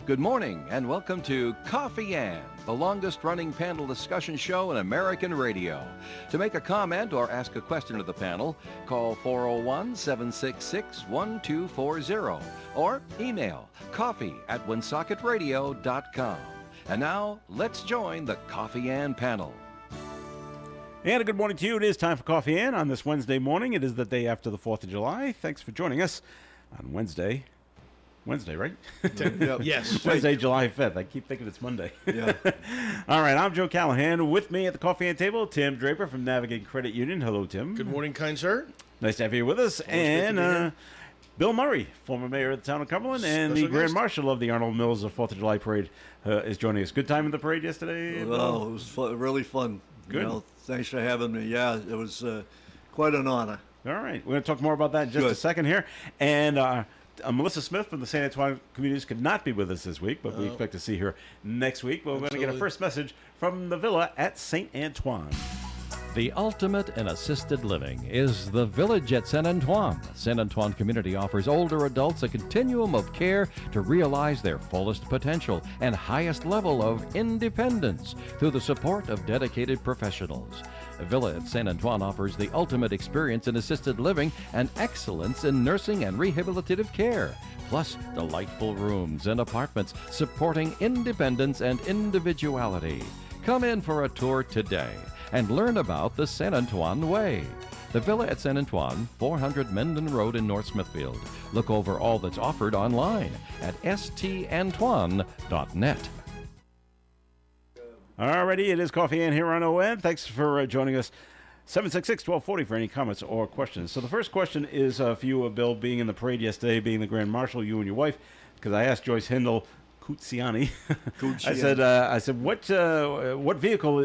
Good morning and welcome to Coffee Ann, the longest running panel discussion show in American radio. To make a comment or ask a question of the panel, call 401-766-1240 or email coffee@woonsocketradio.com. And now, let's join the Coffee Ann panel. And a good morning to you. It is time for Coffee Ann on this Wednesday morning. It is the day after the 4th of July. Thanks for joining us on Wednesday, right? Yes. Wednesday, July 5th. I keep thinking it's Monday. Yeah. All right, I'm Joe Callahan. With me at the Coffee Ann table, Tim Draper from Navigate Credit Union. Hello, Tim. Good morning, kind sir. Nice to have you with us. And Bill Murray, former mayor of the town of Cumberland, and the Grand Marshal of the Arnold Mills 4th of July Parade is joining us. Good time in the parade yesterday? Well, it was really fun. Good. You know, thanks for having me. Yeah, it was quite an honor. All right. We're going to talk more about that in just a second here. And Melissa Smith from the St. Antoine Communities could not be with us this week, but we expect to see her next week. But we're going to get a first message from the Villa at St. Antoine. The ultimate in assisted living is the Village at St. Antoine. St. Antoine Community offers older adults a continuum of care to realize their fullest potential and highest level of independence through the support of dedicated professionals. Villa at St. Antoine offers the ultimate experience in assisted living and excellence in nursing and rehabilitative care, plus delightful rooms and apartments supporting independence and individuality. Come in for a tour today and learn about the St. Antoine Way. The Villa at St. Antoine, 400 Mendon Road in North Smithfield. Look over all that's offered online at stantoine.net. Alrighty, it is Coffee Ann here on ON. Thanks for joining us. 766-1240 for any comments or questions. So the first question is for you, Bill, being in the parade yesterday, being the Grand Marshal, you and your wife, because I asked Joyce Hindle Cucciani. I said, what vehicle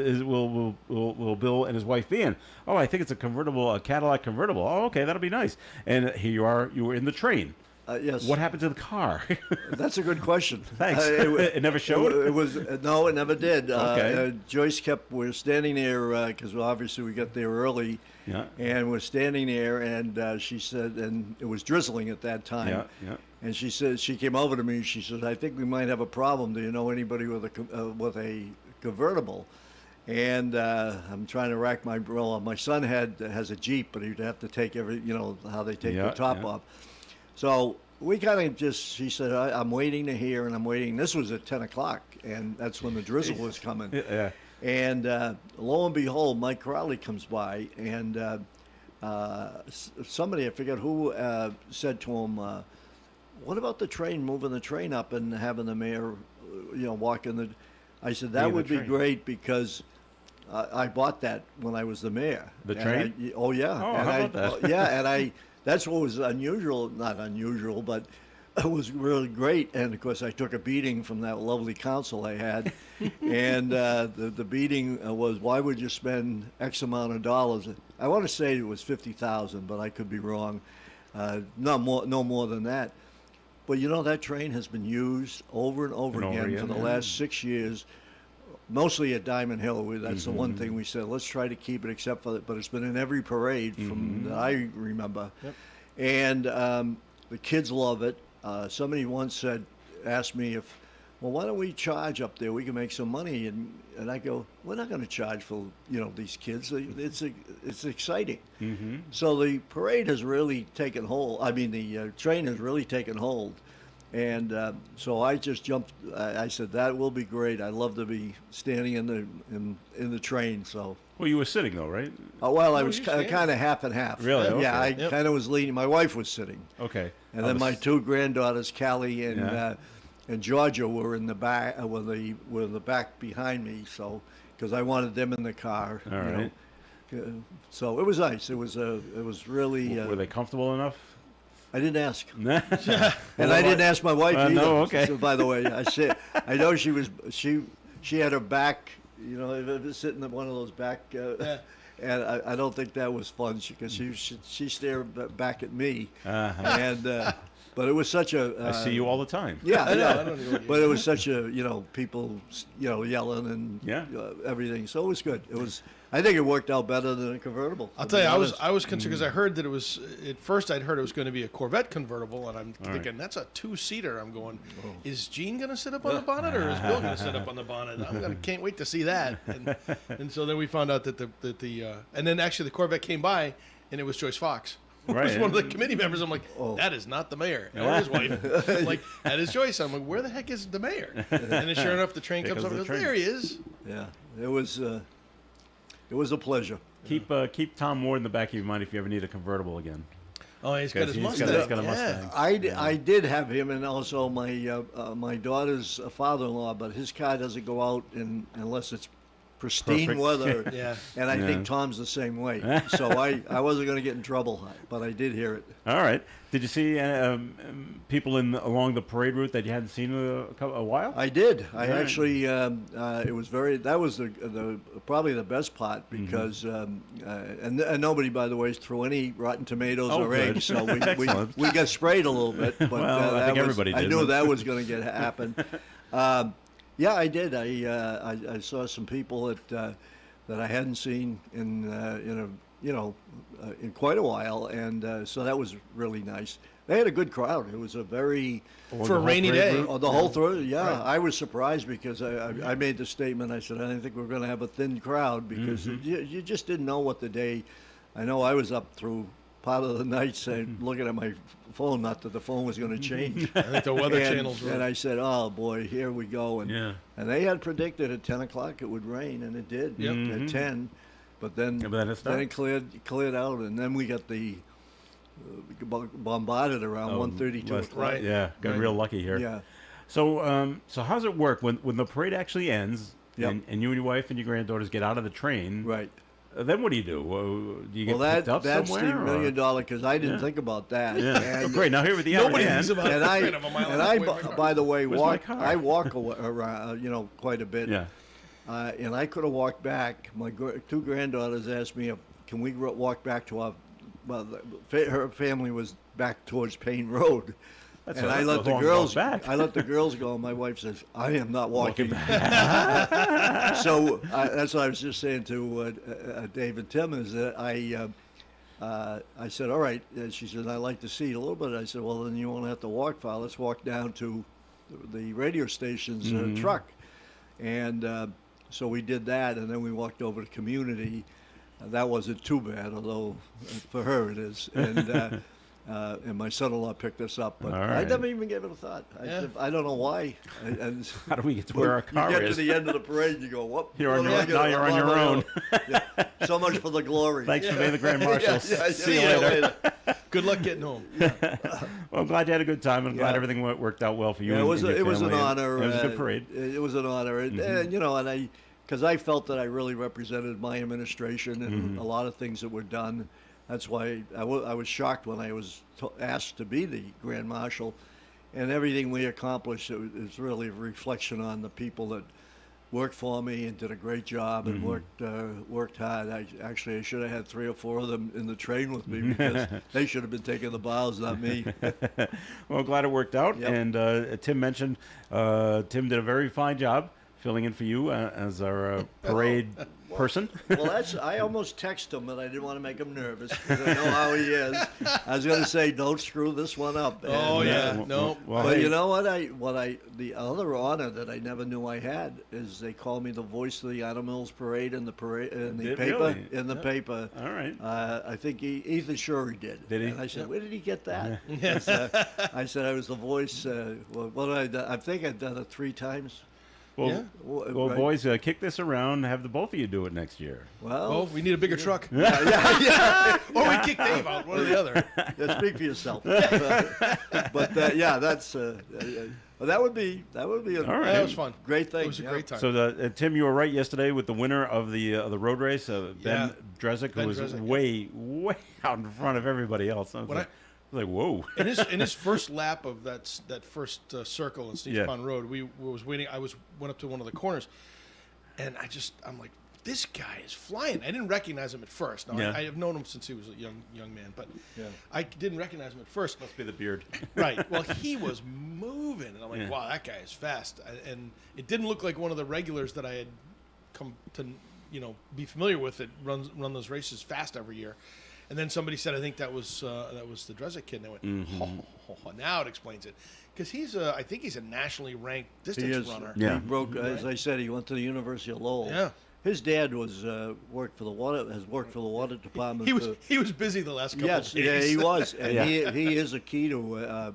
will Bill and his wife be in? Oh, I think it's a Cadillac convertible. Oh, okay, that'll be nice. And here you are. You were in the train. Yes. What happened to the car? That's a good question. Thanks. It never showed? No, it never did. Okay. Joyce we're standing there, because obviously we got there early. Yeah. And we're standing there, and she said, and it was drizzling at that time. Yeah. And she said, she came over to me, and she said, I think we might have a problem. Do you know anybody with a convertible? And I'm trying to rack my brain. My son has a Jeep, but he'd have to take how they take the top off. So we kind of she said, I'm waiting to hear, and I'm waiting. This was at 10 o'clock, and that's when the drizzle was coming. Yeah. And lo and behold, Mike Crowley comes by, and somebody, I forget who, said to him, what about the train, moving the train up and having the mayor, walk in the... I said, that would be great, because I bought that when I was the mayor. The train? Oh, yeah. Oh, how about that? Yeah, and that's what was unusual, not unusual, but it was really great. And of course, I took a beating from that lovely counsel I had. And the beating was, why would you spend X amount of dollars? I want to say it was $50,000, but I could be wrong. No more than that. But that train has been used over and over again for the last 6 years. Mostly at Diamond Hill. That's the one thing we said, let's try to keep it, except for that. But it's been in every parade from that I remember. Yep. And the kids love it. Somebody once asked me why don't we charge up there? We can make some money. And I go, we're not going to charge for these kids. It's exciting. Mm-hmm. So the parade has really taken hold. I mean, the train has really taken hold. And so I just jumped. I said, that will be great. I'd love to be standing in the train. So. Well, you were sitting though, right? Well, I was kind of half and half. Really? Okay. Yeah, I kind of was leaning. My wife was sitting. Okay. And then my two granddaughters, Callie and Georgia, were in the back. Were in the back behind me. So, because I wanted them in the car. All right. So it was nice. It was really. Were they comfortable enough? I didn't ask. And I didn't ask my wife either. No, okay. So, by the way, I know she had her back, sitting in one of those back, and I don't think that was fun, because she stared back at me, and but it was such a. I see you all the time. Yeah. But it was such a people yelling and everything. So it was good. It was I think it worked out better than a convertible. I'll to tell be you, honest. I was concerned because I heard that it was at first I'd heard it was going to be a Corvette convertible, and I'm thinking that's a 2-seater. I'm going, is Gene going to sit up on the bonnet or is Bill going to sit up on the bonnet? Can't wait to see that. And so then we found out that and then actually the Corvette came by and it was Joyce Fox. Who was Right. one of the committee members. I'm like, that is not the mayor or his wife. I'm like, that is Joyce. I'm like, where the heck is the mayor? And then sure enough, the train comes goes up and the goes, train. there he is. Yeah, it was a pleasure. Keep Tom Ward in the back of your mind if you ever need a convertible again. Oh, he's got his He's Mustang. got a Mustang. I did have him, and also my daughter's father-in-law, but his car doesn't go out unless it's pristine Perfect. weather. Yeah. And I Yeah. think Tom's the same way. So I wasn't going to get in trouble, but I did hear it. All right. Did you see people along the parade route that you hadn't seen in a while? I did. I Right. actually. It was that was the probably the best part Mm-hmm. because and nobody, by the way, threw any rotten tomatoes Oh, or good. eggs. So Excellent. we got sprayed a little bit. But Well, I that think was- everybody I did, knew but- that was going to happen. Yeah, I did. I saw some people that I hadn't seen in quite a while, and so that was really nice. They had a good crowd. It was a very For a rainy day. the whole through. Yeah, I was surprised because I made the statement. I said I didn't think we were going to have a thin crowd because you just didn't know what the day. I know I was up through part of the night saying, looking at my phone, not that the phone was going to change. I think the weather and, channels were. and I said, "Oh boy, here we go." And Yeah. and they had predicted at 10 o'clock it would rain, and it did Yep. at 10. But then, Yeah, but then it stopped. cleared out, and then we got the bombarded around 1:30, 2 West- o'clock. Right. Yeah, got Right. real lucky here. Yeah. So how's it work when the parade actually ends Yep. and you and your wife and your granddaughters get out of the train? Right. Then what do you do? Do you get Well, picked up that's somewhere? the $1 million because I didn't Yeah. think about that. Yeah. And, Oh, great. Now here with the Nobody other thinks hand. about and it. I, Kind of a mile and and a I, half away from my by the way, Where's my car? I walk around, quite a bit. Yeah. And I could have walked back. My two granddaughters asked me, "Can we walk back to our?" Well, her family was back towards Payne Road, That's and a- I that's let a the long girls. walk back. I let the girls go. And my wife says, "I am not walking back." So that's what I was just saying to Dave and Tim is that I said, "All right." And she said, "I'd like to see it a little bit." I said, "Well, then you won't have to walk far. Let's walk down to the radio station's truck." And so we did that, and then we walked over to Community. That wasn't too bad, although for her it is. And my son-in-law picked us up, but All I right. never even gave it a thought. I don't know why. How do we get to where our car you get is? to the end of the parade, and you go, "Whoop!" You're on what your am I own- gonna- now you're I'm on your own. Yeah. So much for the glory. Thanks for being the Grand Marshal. Yeah, See you yeah, later. Good luck getting home. Well, I'm glad you had a good time. I'm glad Yeah. everything worked out well for you. Yeah, and it was your an family, and honor. It was a good parade. It was an honor, and because I felt that I really represented my administration and a lot of things that were done. That's why I was shocked when I was asked to be the Grand Marshal, and everything we accomplished is really a reflection on the people that worked for me and did a great job and worked hard. I should have had 3 or 4 of them in the train with me because they should have been taking the bows, not me. Well, glad it worked out. Yep. And Tim mentioned Tim did a very fine job filling in for you as our parade person. Well, I almost texted him, but I didn't want to make him nervous because I know how he is. I was going to say, "Don't screw this one up." Oh, And, yeah. well, No. well, But hey, you know what? The other honor that I never knew I had is they call me the voice of the Honor Mills Parade in the Did paper. really? In the paper. All right. I think Ethan Shorey did. Did he? And I said, "Where did he get that?" I said I was the voice. What did I do? I think I've done it 3 times. Well, Yeah. well, Right. boys, kick this around. Have the both of you do it next year. Well, Oh, we need a bigger truck. yeah. Or we kick Dave out, one or the other. Yeah, speak for yourself. But yeah, that's that would be All right. That was fun. great thing. It was a yeah. great time. So, Tim, you were right yesterday with the winner of the road race, Ben Yeah. Drezik, who Ben was Drezik, way out in front of everybody else. I was When like, whoa. in his first lap of that first circle in Steve's Yeah. Pond Road, we was waiting. Went up to one of the corners, and I'm like, this guy is flying. I didn't recognize him at first. Now, Yeah. I have known him since he was a young man, but Yeah. I didn't recognize him at first. Must be the beard. Right. Well, he was moving, and I'm like, Yeah. wow, that guy is fast. And it didn't look like one of the regulars that I had come to be familiar with it, run those races fast every year. And then somebody said, I think that was the Drezek kid. And I went, now it explains it. Because I think he's a nationally ranked distance runner. Yeah. He broke, as I said, he went to the University of Lowell. Yeah. His dad was worked for the water department. He was busy the last couple of days. Yeah, he was, and Yeah. he is a key to.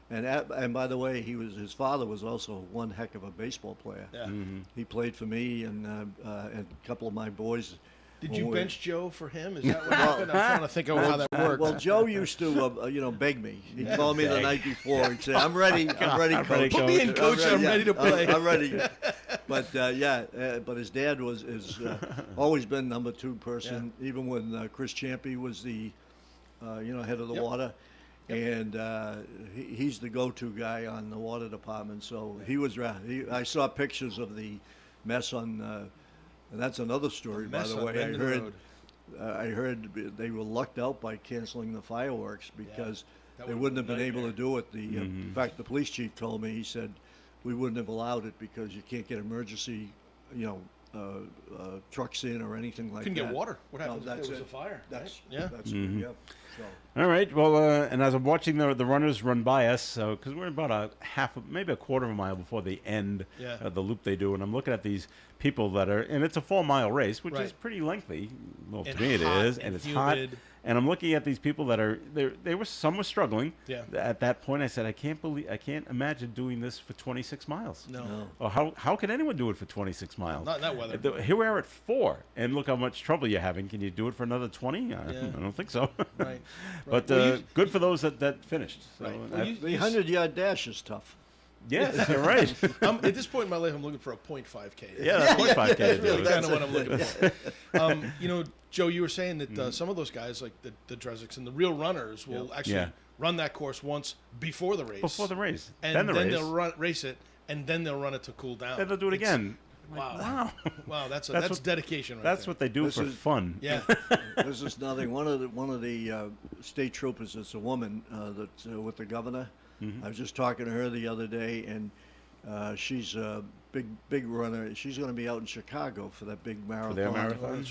And by the way, his father was also one heck of a baseball player. Yeah. He played for me and a couple of my boys. Did when you we- bench Joe for him? Is that what happened? I'm trying to think of how that worked. Well, Joe used to, beg me. He'd call me the night before. He'd say, "I'm ready, ready, coach. Put me in, coach. I'm ready to play." I'm ready." But but his dad is always been number 2 person, even when Chris Champy was the, head of the water, and he's the go-to guy on the water department. So he was. I saw pictures of the mess on. And that's another story, by Mess the on way. Mendon Road. I heard they were lucked out by canceling the fireworks because That they would've wouldn't have been a been able to do it. In fact, the police chief told me, he said, we wouldn't have allowed it because you can't get emergency, trucks in or anything like Couldn't that. get water. What No, happens if that's there was it. a fire? That's right? Yeah. That's yeah. So. All right. Well, and as I'm watching the runners run by us, because we're about maybe a quarter of a mile before the end of the loop they do, and I'm looking at these people that are, and it's a 4-mile race, which is Right. pretty lengthy. Well, And to me it hot is, and and it's hot. humid. And I'm looking at these people that are some were struggling. Yeah. At that point, I said, I can't imagine doing this for 26 miles. No. Or how can anyone do it for 26 miles? Not in that weather. Here we are at 4, and look how much trouble you're having. Can you do it for another 20? I don't think so. Right. But Well, good for those that finished. So Right. that- Well, you- The 100-yard dash is tough. yes, you're right. At this point in my life, I'm looking for a 0.5K. Yeah, that's 0.5K to That's do really it. kind of what I'm looking for. Joe, you were saying that some of those guys, like the Drezeks and the real runners, will actually Yeah. run that course once before the race. Before the race. And then the race. they'll race it, and then they'll run it to cool down. Then they'll do it It's- again. Wow. Wow. Wow, that's what- dedication right That's there. what they do This for is- fun. Yeah. This is nothing. One of the state troopers, it's a woman that's with the governor. I was just talking to her the other day, and she's a big runner. She's going to be out in Chicago for that big marathon. their marathon?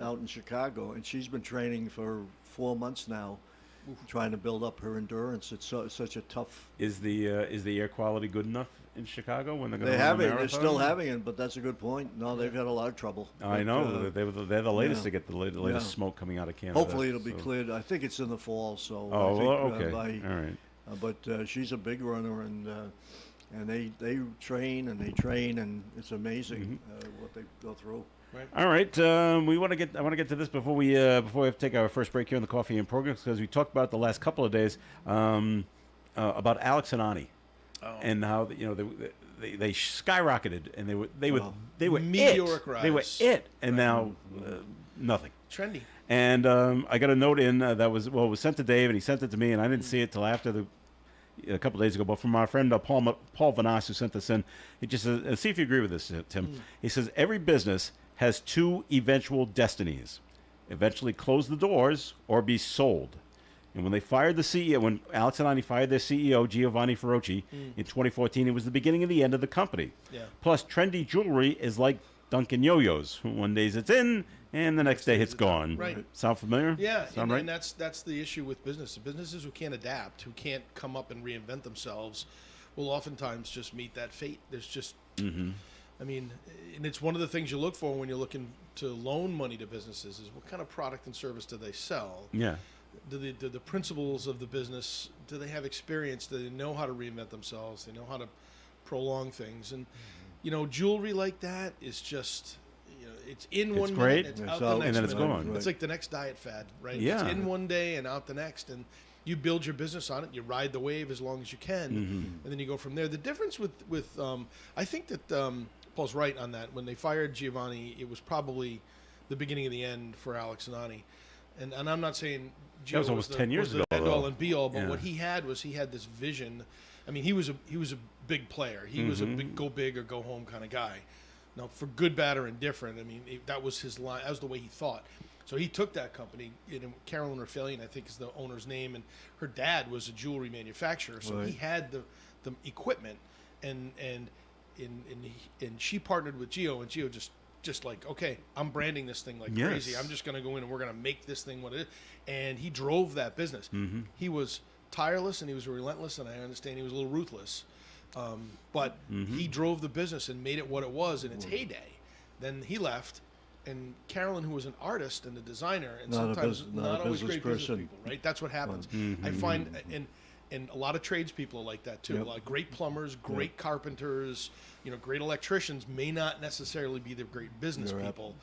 Out in Chicago, and she's been training for 4 months now, trying to build up her endurance. It's such a tough. Is the air quality good enough in Chicago when they're going They to run have the it. marathon? They're still having it, but that's a good point. No, they've had a lot of trouble. I But, know. They're the latest yeah. to get the latest Yeah. smoke coming out of Canada. Hopefully, it'll be so- cleared. I think it's in the fall. So. Oh, I think, well, okay. All right. But she's a big runner, and they train and it's amazing what they go through. All right, I want to get to this before we take our first break here in the Coffee and Program, because we talked about the last couple of days about Alex and Ani, and how they skyrocketed, and they were Meteoric it. rise. They were it, and now nothing. Trendy. And I got a note in that was sent to Dave, and he sent it to me, and I didn't see it till after a couple of days ago. But from our friend Paul Vanas, who sent this in, he just says, see if you agree with this, Tim. He says every business has 2 eventual destinies: eventually close the doors or be sold. And when they fired the CEO, when Alex and Ani fired their CEO, Giovanni Ferrocci, in 2014, it was the beginning of the end of the company. Yeah. Plus, trendy jewelry is like Dunkin' Yo-Yos. One day it's in, and the next day it's gone. Right. Sound familiar? Yeah, Sound right? and that's the issue with business. The businesses who can't adapt, who can't come up and reinvent themselves, will oftentimes just meet that fate. There's just, I mean, and it's one of the things you look for when you're looking to loan money to businesses is what kind of product and service do they sell? Yeah. Do the principals of the business, do they have experience? Do they know how to reinvent themselves? They know how to prolong things. And, jewelry like that is just, it's in one great. minute, It's out the out, next and then it's minute. gone. It's like the next diet fad, right? Yeah. It's in one day and out the next. And you build your business on it. You ride the wave as long as you can. And then you go from there. The difference with I think that Paul's right on that. When they fired Giovanni, it was probably the beginning of the end for Alex and Ani. And I'm not saying Gio That was almost 10 years was the ago, end all though. and be all, but Yeah. what he had this vision. I mean, he was a big player. He was a big go big or go home kind of guy. Now, for good, bad, or indifferent, I mean, that was his line. That was the way he thought. So he took that company. Carolyn Rafaelian, I think, is the owner's name, and her dad was a jewelry manufacturer. So he Right. had the equipment, and she partnered with Gio, and Gio just just like, okay, I'm branding this thing like Yes. crazy. I'm just going to go in and we're going to make this thing what it is. And he drove that business. He was tireless and he was relentless, and I understand he was a little ruthless. But he drove the business and made it what it was in its heyday. Then he left, and Carolyn, who was an artist and a designer, and Not a sometimes bus- not not a always business great business person. people, right? That's what happens. I find, and a lot of tradespeople are like that too. Yep. A lot of great plumbers, great carpenters, great electricians may not necessarily be the great business You're people,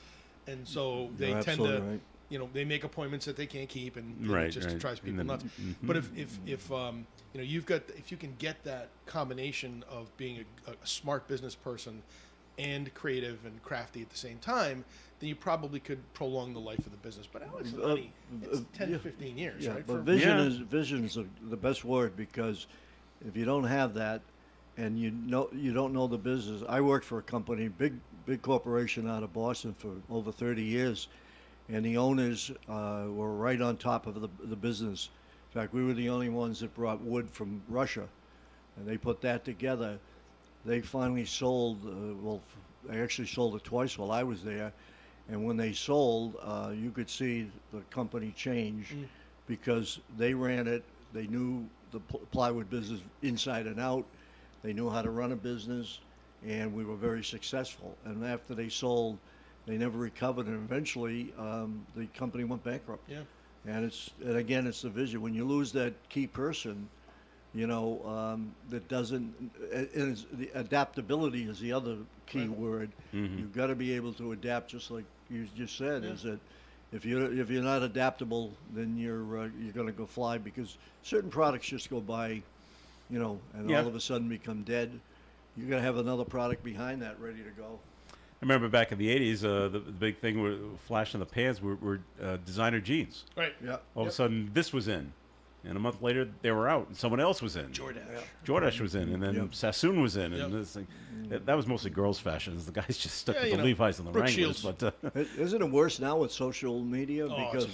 and so they You're tend to, absolutely right. they make appointments that they can't keep, and it Right, just right. drives people And then- nuts. But if you can get that combination of being a smart business person and creative and crafty at the same time, then you probably could prolong the life of the business. But Alex and Lenny, it's 10 to 15 years, Yeah, right? but For- vision is the best word, because if you don't have that, and you don't know the business. I worked for a company, big corporation out of Boston for over 30 years, and the owners were right on top of the business. In fact, we were the only ones that brought wood from Russia, and they put that together. They finally sold. They actually sold it twice while I was there. And when they sold, you could see the company change because they ran it. They knew the plywood business inside and out. They knew how to run a business, and we were very successful. And after they sold, they never recovered, and eventually the company went bankrupt. Yeah. And again, it's the vision. When you lose that key person, that doesn't, and the adaptability is the other key word. You've got to be able to adapt, just like you just said. Is that if you're not adaptable, then you're going to go fly, because certain products just go by, and Yeah. all of a sudden become dead. You're going to have another product behind that ready to go. I remember back in the 80s, the big thing were flash in the pans were designer jeans. Right. Yeah. All of a sudden, this was in. And a month later, they were out, and someone else was in. Jordache was in, and then Yep. Sassoon was in, and Yep. this thing. That was mostly girls' fashions. The guys just stuck Yeah, with the Levi's and the Brooke Wranglers. Shields. But Isn't it worse now with social media? Oh, Because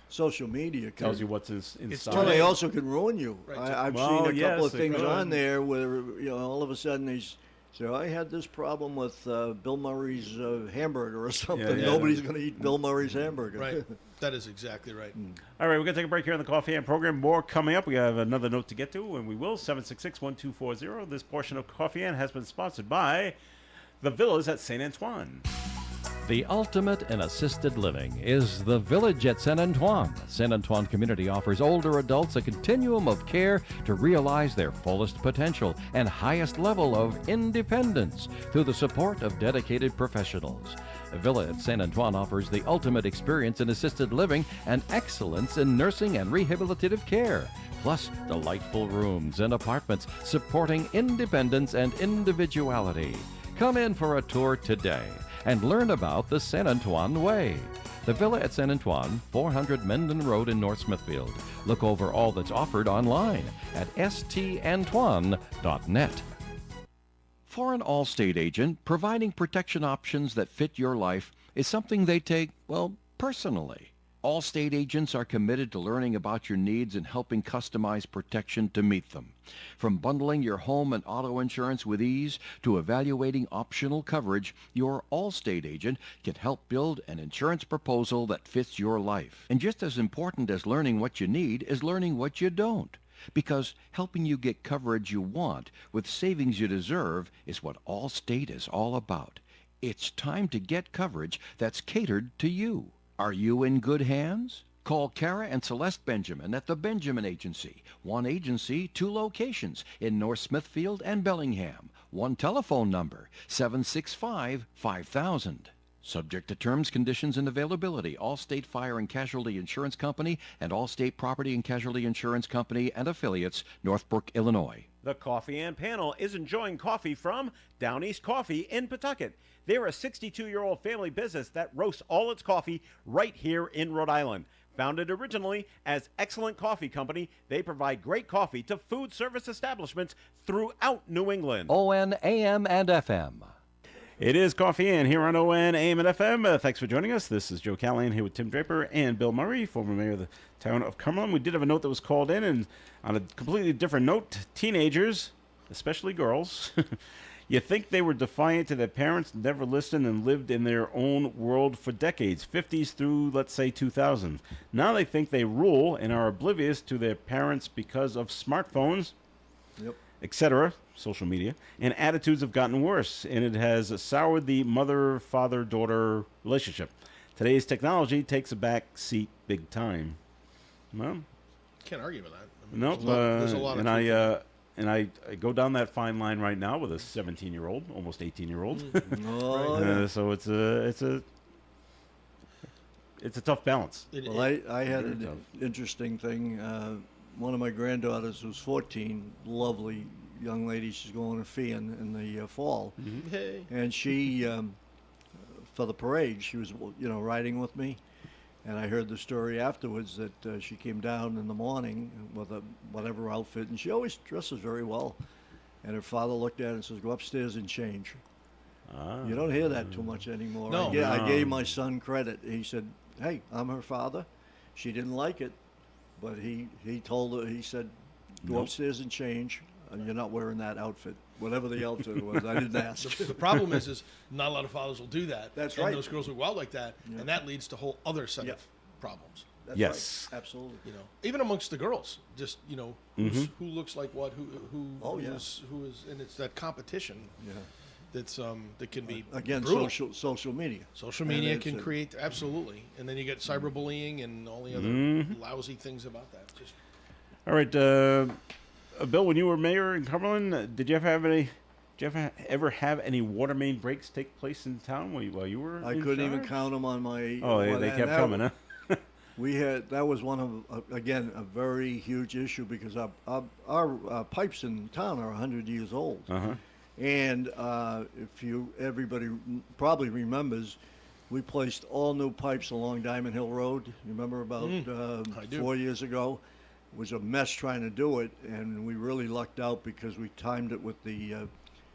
social media tells you what's in It's stock. Well, too they late. also can ruin you. Right. I've Well, seen a couple yes, of they things could. on there where all of a sudden they say, "I had this problem with Bill Murray's hamburger or something." yeah. Nobody's going to eat Bill Murray's hamburger. Right. That is exactly right. All right, we're going to take a break here on the Coffee and program. More coming up. We have another note to get to, and we will. 766-1240. This portion of Coffee and has been sponsored by the Villas at St. Antoine. The ultimate in assisted living is the Village at Saint Antoine. Saint Antoine Community offers older adults a continuum of care to realize their fullest potential and highest level of independence through the support of dedicated professionals. The Villa at Saint Antoine offers the ultimate experience in assisted living and excellence in nursing and rehabilitative care, plus delightful rooms and apartments supporting independence and individuality. Come in for a tour today and learn about the Saint Antoine Way. The Villa at Saint Antoine, 400 Mendon Road in North Smithfield. Look over all that's offered online at stantoine.net. For an Allstate agent, providing protection options that fit your life is something they take, personally. Allstate agents are committed to learning about your needs and helping customize protection to meet them. From bundling your home and auto insurance with ease to evaluating optional coverage, your Allstate agent can help build an insurance proposal that fits your life. And just as important as learning what you need is learning what you don't. Because helping you get coverage you want with savings you deserve is what Allstate is all about. It's time to get coverage that's catered to you. Are you in good hands? Call Kara and Celeste Benjamin at the Benjamin Agency. One agency, two locations in North Smithfield and Bellingham. One telephone number, 765-5000. Subject to terms, conditions, and availability. Allstate Fire and Casualty Insurance Company and Allstate Property and Casualty Insurance Company and affiliates, Northbrook, Illinois. The Coffee and panel is enjoying coffee from Down East Coffee in Pawtucket. They're a 62-year-old family business that roasts all its coffee right here in Rhode Island. Founded originally as Excellent Coffee Company, they provide great coffee to food service establishments throughout New England. ON, AM, and FM. It is Coffee and here on ON, AM, and FM. Thanks for joining us. This is Joe Callahan here with Tim Draper and Bill Murray, former mayor of the town of Cumberland. We did have a note that was called in, and on a completely different note, teenagers, especially girls, You think they were defiant to their parents, never listened, and lived in their own world for decades, 50s through, let's say, 2000. Now they think they rule and are oblivious to their parents because of smartphones, Yep. etc., social media, and attitudes have gotten worse, and it has soured the mother, father, daughter relationship. Today's technology takes a back seat big time. Well, Can't argue with that. I mean, nope. there's a lot of and truth in that. I go down that fine line right now with a 17-year-old, almost 18-year-old. Oh, yeah. So it's a tough balance. Well, I had Very an tough. interesting thing. One of my granddaughters was 14, lovely young lady. She's going to FIAN in the fall. Hey. And she, for the parade, she was, riding with me. And I heard the story afterwards that she came down in the morning with a whatever outfit, and she always dresses very well. And her father looked at her and says, "Go upstairs and change." You don't hear that too much anymore. No. I No. gave my son credit. He said, "Hey, I'm her father." She didn't like it, but he told her, he said, "Go Nope. upstairs and change. And you're not wearing that outfit." Whatever the outfit was, I didn't ask. The problem is not a lot of fathers will do that. That's and right. those girls will go out like that, Yeah. and that leads to a whole other set Yeah. of problems. That's Yes. right. Absolutely. You know, even amongst the girls, just who looks like what, Oh, yeah. who is, and it's that competition Yeah. that's that can be Again, brutal. social media. Social And media it's can a- create absolutely, and then you get cyberbullying and all the other lousy things about that. Just All right, Bill, when you were mayor in Cumberland, did you ever have any water main breaks take place in town while you were? I in couldn't even charge? count them on my. Oh, yeah, one- they and kept that- coming, huh? That was one of again a very huge issue because our pipes in town are 100 years old, Uh-huh. and everybody probably remembers, we placed all new pipes along Diamond Hill Road. You remember about I do. 4 years ago? It was a mess trying to do it, and we really lucked out because we timed it with the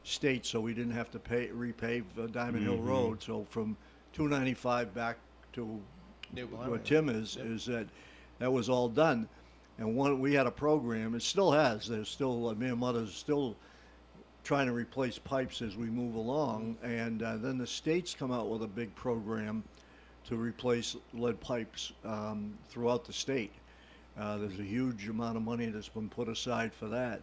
state, so we didn't have to repave Diamond Hill Road. So from 295 back to where Tim is that was all done. And we had a program, it still has, there's still, me and Mother's still trying to replace pipes as we move along. And then the states come out with a big program to replace lead pipes throughout the state. There's a huge amount of money that's been put aside for that.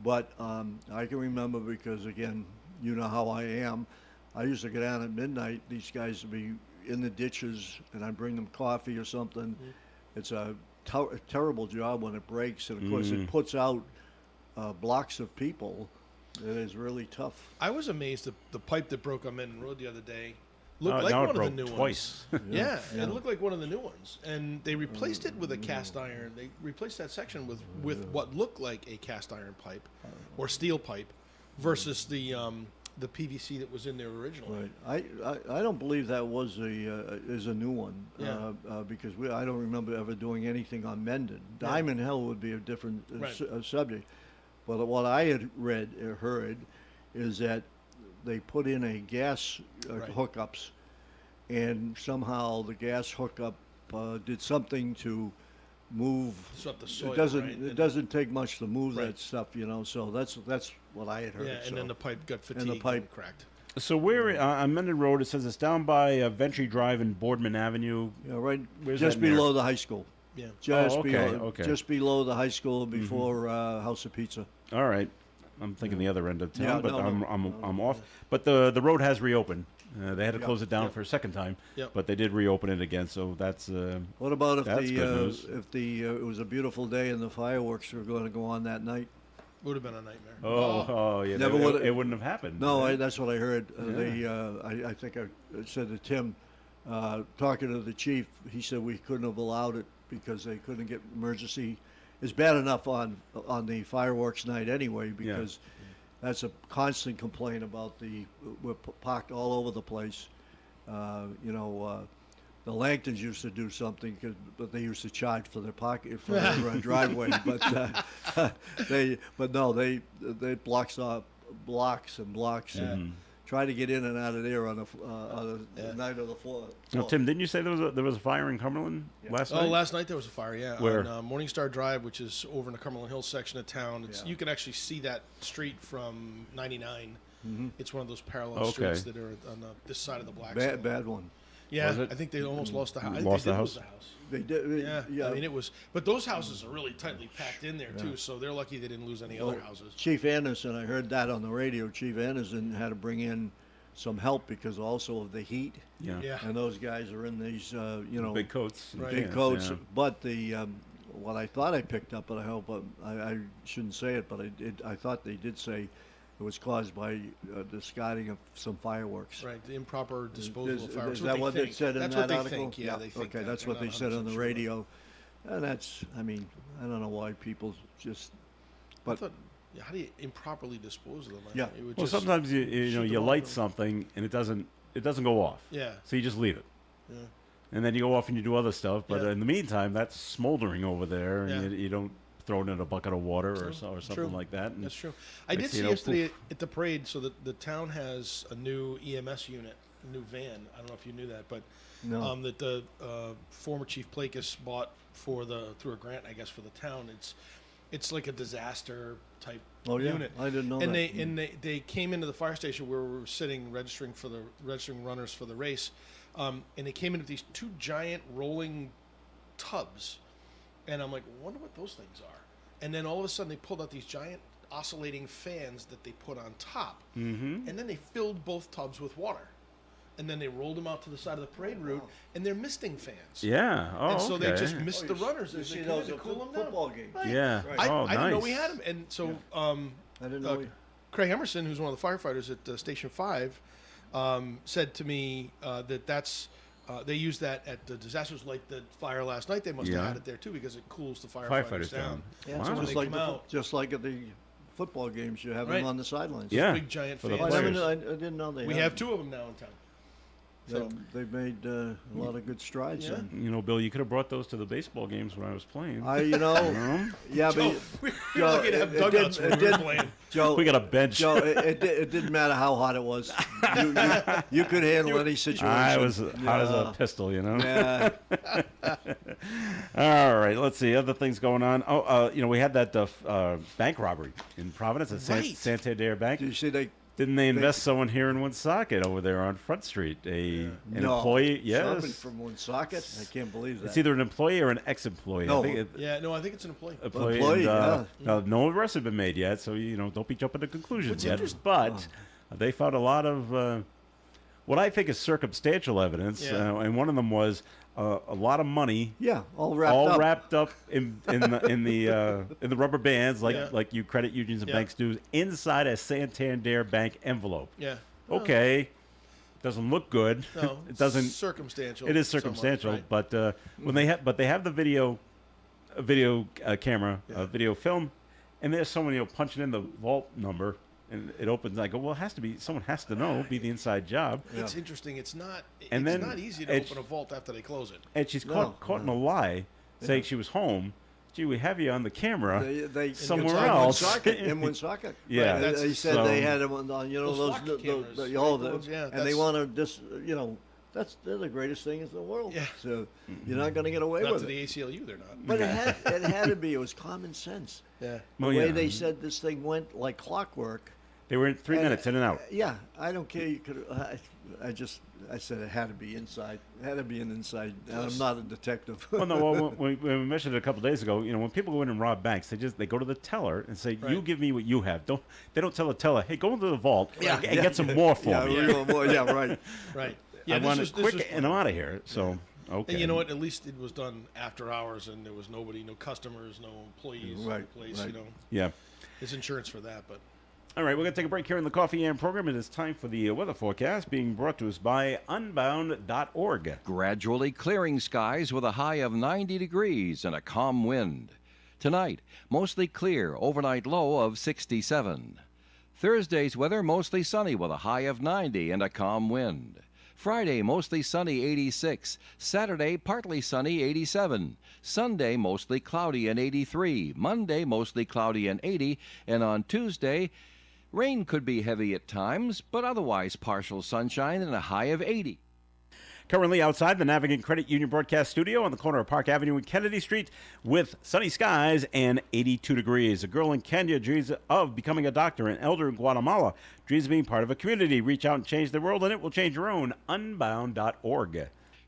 But I can remember because, again, you know how I am. I used to go down at midnight. These guys would be in the ditches, and I'd bring them coffee or something. It's a terrible job when it breaks, and of course it puts out blocks of people. It is really tough. I was amazed at the pipe that broke on Menden Road the other day. Looked Now- like now it one of the broke new twice. ones. Yeah, Yeah. it looked like one of the new ones, and they replaced it with a cast iron. They replaced that section with what looked like a cast iron pipe or steel pipe, versus the PVC that was in there originally. Right. I don't believe that was is a new one. Yeah. Because I don't remember ever doing anything on Mendon. Diamond Hill would be a different Right. subject. But what I had read or heard is that they put in a gas Right. hookups, and somehow the gas hookup did something to move. Disrupt the soil, It doesn't. right? It And- doesn't take much to move Right. that stuff, So that's what I had heard. Yeah, and so. then the pipe got fatigued and, pipe- cracked. So where on Mendon Road, it says it's down by Ventry Drive and Boardman Avenue. Right, Where's just that near? below the high school. Yeah. Just okay, below, okay. just below the high school before House of Pizza. All right, I'm thinking the other end of town, Yeah, but no, I'm off. But the road has reopened. They had to Yeah, close it down yeah. for a second time, Yep. but they did reopen it again. So that's What about if That's good news. it was a beautiful day and the fireworks were going to go on that night? Would have been a nightmare. yeah, Never it, would've- it wouldn't have happened. No, right? that's what I heard. I think I said to Tim, talking to the chief, he said we couldn't have allowed it because they couldn't get emergency. It's bad enough on the fireworks night anyway because that's a constant complaint about we're parked all over the place. The Langtons used to do something, but they used to charge for their parking for their driveway. But they blocks off blocks and blocks and try to get in and out of there on the night of the floor. Now, Tim, didn't you say there was a fire in Cumberland last Oh, night? last night there was a fire, yeah. Where? On Morningstar Drive, which is over in the Cumberland Hills section of town. Yeah. You can actually see that street from 99 It's one of those parallel Okay. streets that are on this side of the Blackstone. Bad one. Yeah, Was it? I think they almost lost the house. I think Lost they the did house? lose the house. They did. Yeah, I mean it was, but those houses are really tightly packed in there too. So they're lucky they didn't lose any other houses. Chief Anderson, I heard that on the radio. Chief Anderson had to bring in some help because also of the heat. Yeah. Yeah, And those guys are in these, Big coats. and Right. big pants, coats. yeah. But the what I thought I picked up, but I hope I shouldn't say it, but I thought they did say it was caused by discarding of some fireworks. right. The improper disposal of fireworks. Is that what they think. said in That's that what they article? think. Yeah, they think. Okay, that. that's They're what they not said on 100% the sure. radio. And that's, I mean, I don't know why people just, I but thought, yeah, how do you improperly dispose of them? Yeah. It would Well, just- sometimes you shoot know them you off light and- something and it doesn't go off. Yeah. So you just leave it. Yeah. And then you go off and you do other stuff. But Yeah. in the meantime, that's smoldering over there, and Yeah. you don't throw it in a bucket of water or True. or something True. like that. And That's true. I next did thing see you know, yesterday poof. at the parade. So the town has a new EMS unit, a new van. I don't know if you knew that, but No. that the former Chief Plakus bought through a grant, I guess, for the town. It's like a disaster type Oh, yeah? unit. I didn't know and that. they came into the fire station where we were sitting registering runners for the race, and they came in with these two giant rolling tubs, and I'm like, wonder what those things are. And then all of a sudden they pulled out these giant oscillating fans that they put on top, and then they filled both tubs with water, and then they rolled them out to the side of the parade route, and they're misting fans. yeah. Oh, And so okay. they just missed the runners You as see they came in those to at cool them down. football games. Right. Yeah. I, Oh, I didn't know nice. we had them, and so I didn't know. Craig Emerson, who's one of the firefighters at Station 5, said to me that's they used that at the disasters like the fire last night. They must Yeah. have had it there too because it cools the firefighters down. Yeah, Wow. So when just they like come out, just like at the football games, you have Right. them on the sidelines. Yeah. big giant For the fans. I, players. I didn't know they. We had have them. two of them now in town. So They've made a lot of good strides. Yeah. in. You know, Bill, you could have brought those to the baseball games when I was playing. Yeah, Joe, but we Joe, were lucky to have it dugouts did- when it we were did- playing. Joe, We got a bench. Joe, it didn't matter how hot it was. You could handle any situation. I was hot as a Yeah. pistol, you know. Yeah. All right, let's see other things going on. Oh, we had that bank robbery in Providence at Right. Santander Bank. Did you see they? Didn't they invest someone here in Woonsocket over there on Front Street? An No. employee? Something Yes. from Woonsocket? I can't believe that. It's either an employee or an ex-employee. No. I think Yeah, no, I think it's an employee. employee. yeah. No arrests have been made yet, so don't be jumping to conclusions What's yet. interest- But they found a lot of what I think is circumstantial evidence, Yeah. and one of them was a lot of money Yeah, all wrapped up. in the rubber bands like Yeah. like you credit unions and Yeah. banks do inside a Santander Bank envelope. Yeah. Okay, doesn't look good. No, It doesn't. Circumstantial. It is somewhat, circumstantial, right? but when they have the video camera, Yeah. video film, and there's someone punching in the vault number, and it opens. I go, well, it has to be someone has to know, be the inside job. It's interesting. It's not. And it's then not easy to it's- open a vault after they close it. And she's No, caught in a lie, saying she was home. Gee, we have you on the camera. They somewhere in else. Woonsocket, in Woonsocket. Yeah. Right, They, that's- they said so- they had them on, Those those, flock the, cameras, the, right, oh, the the, ones, yeah, and they that's- want to just, they're the greatest things in the world. Yeah. So you're not going to get away Not with to it. the ACLU, they're not. But it had to be. It was common sense. Yeah. Well, The way yeah. they said this thing went like clockwork. They were in 3 minutes in and out. Yeah, I don't care. You could. I said it had to be inside. It had to be an inside. And I'm not a detective. Well, no. Well, when we mentioned it a couple of days ago, when people go in and rob banks, they go to the teller and say, "You Right. give me what you have." They don't tell the teller, "Hey, go into the vault and Yeah. get some more for yeah, me." we want more. Yeah, right. Right. I Yeah. want This it was quick, and I'm out of here. So, okay. And you know what? At least it was done after hours, and there was nobody, no customers, no employees in Right, the place. right. Yeah. There's insurance for that, but All right, we're going to take a break here in the Coffee and program. It is time for the weather forecast being brought to us by Unbound.org. Gradually clearing skies with a high of 90 degrees and a calm wind. Tonight, mostly clear, overnight low of 67. Thursday's weather mostly sunny with a high of 90 and a calm wind. Friday, mostly sunny, 86. Saturday, partly sunny, 87. Sunday, mostly cloudy and 83. Monday, mostly cloudy and 80. And on Tuesday, rain could be heavy at times, but otherwise partial sunshine and a high of 80. Currently outside the Navigant Credit Union broadcast studio on the corner of Park Avenue and Kennedy Street with sunny skies and 82 degrees. A girl in Kenya dreams of becoming a doctor. An elder in Guatemala dreams of being part of a community. Reach out and change the world, and it will change your own. Unbound.org.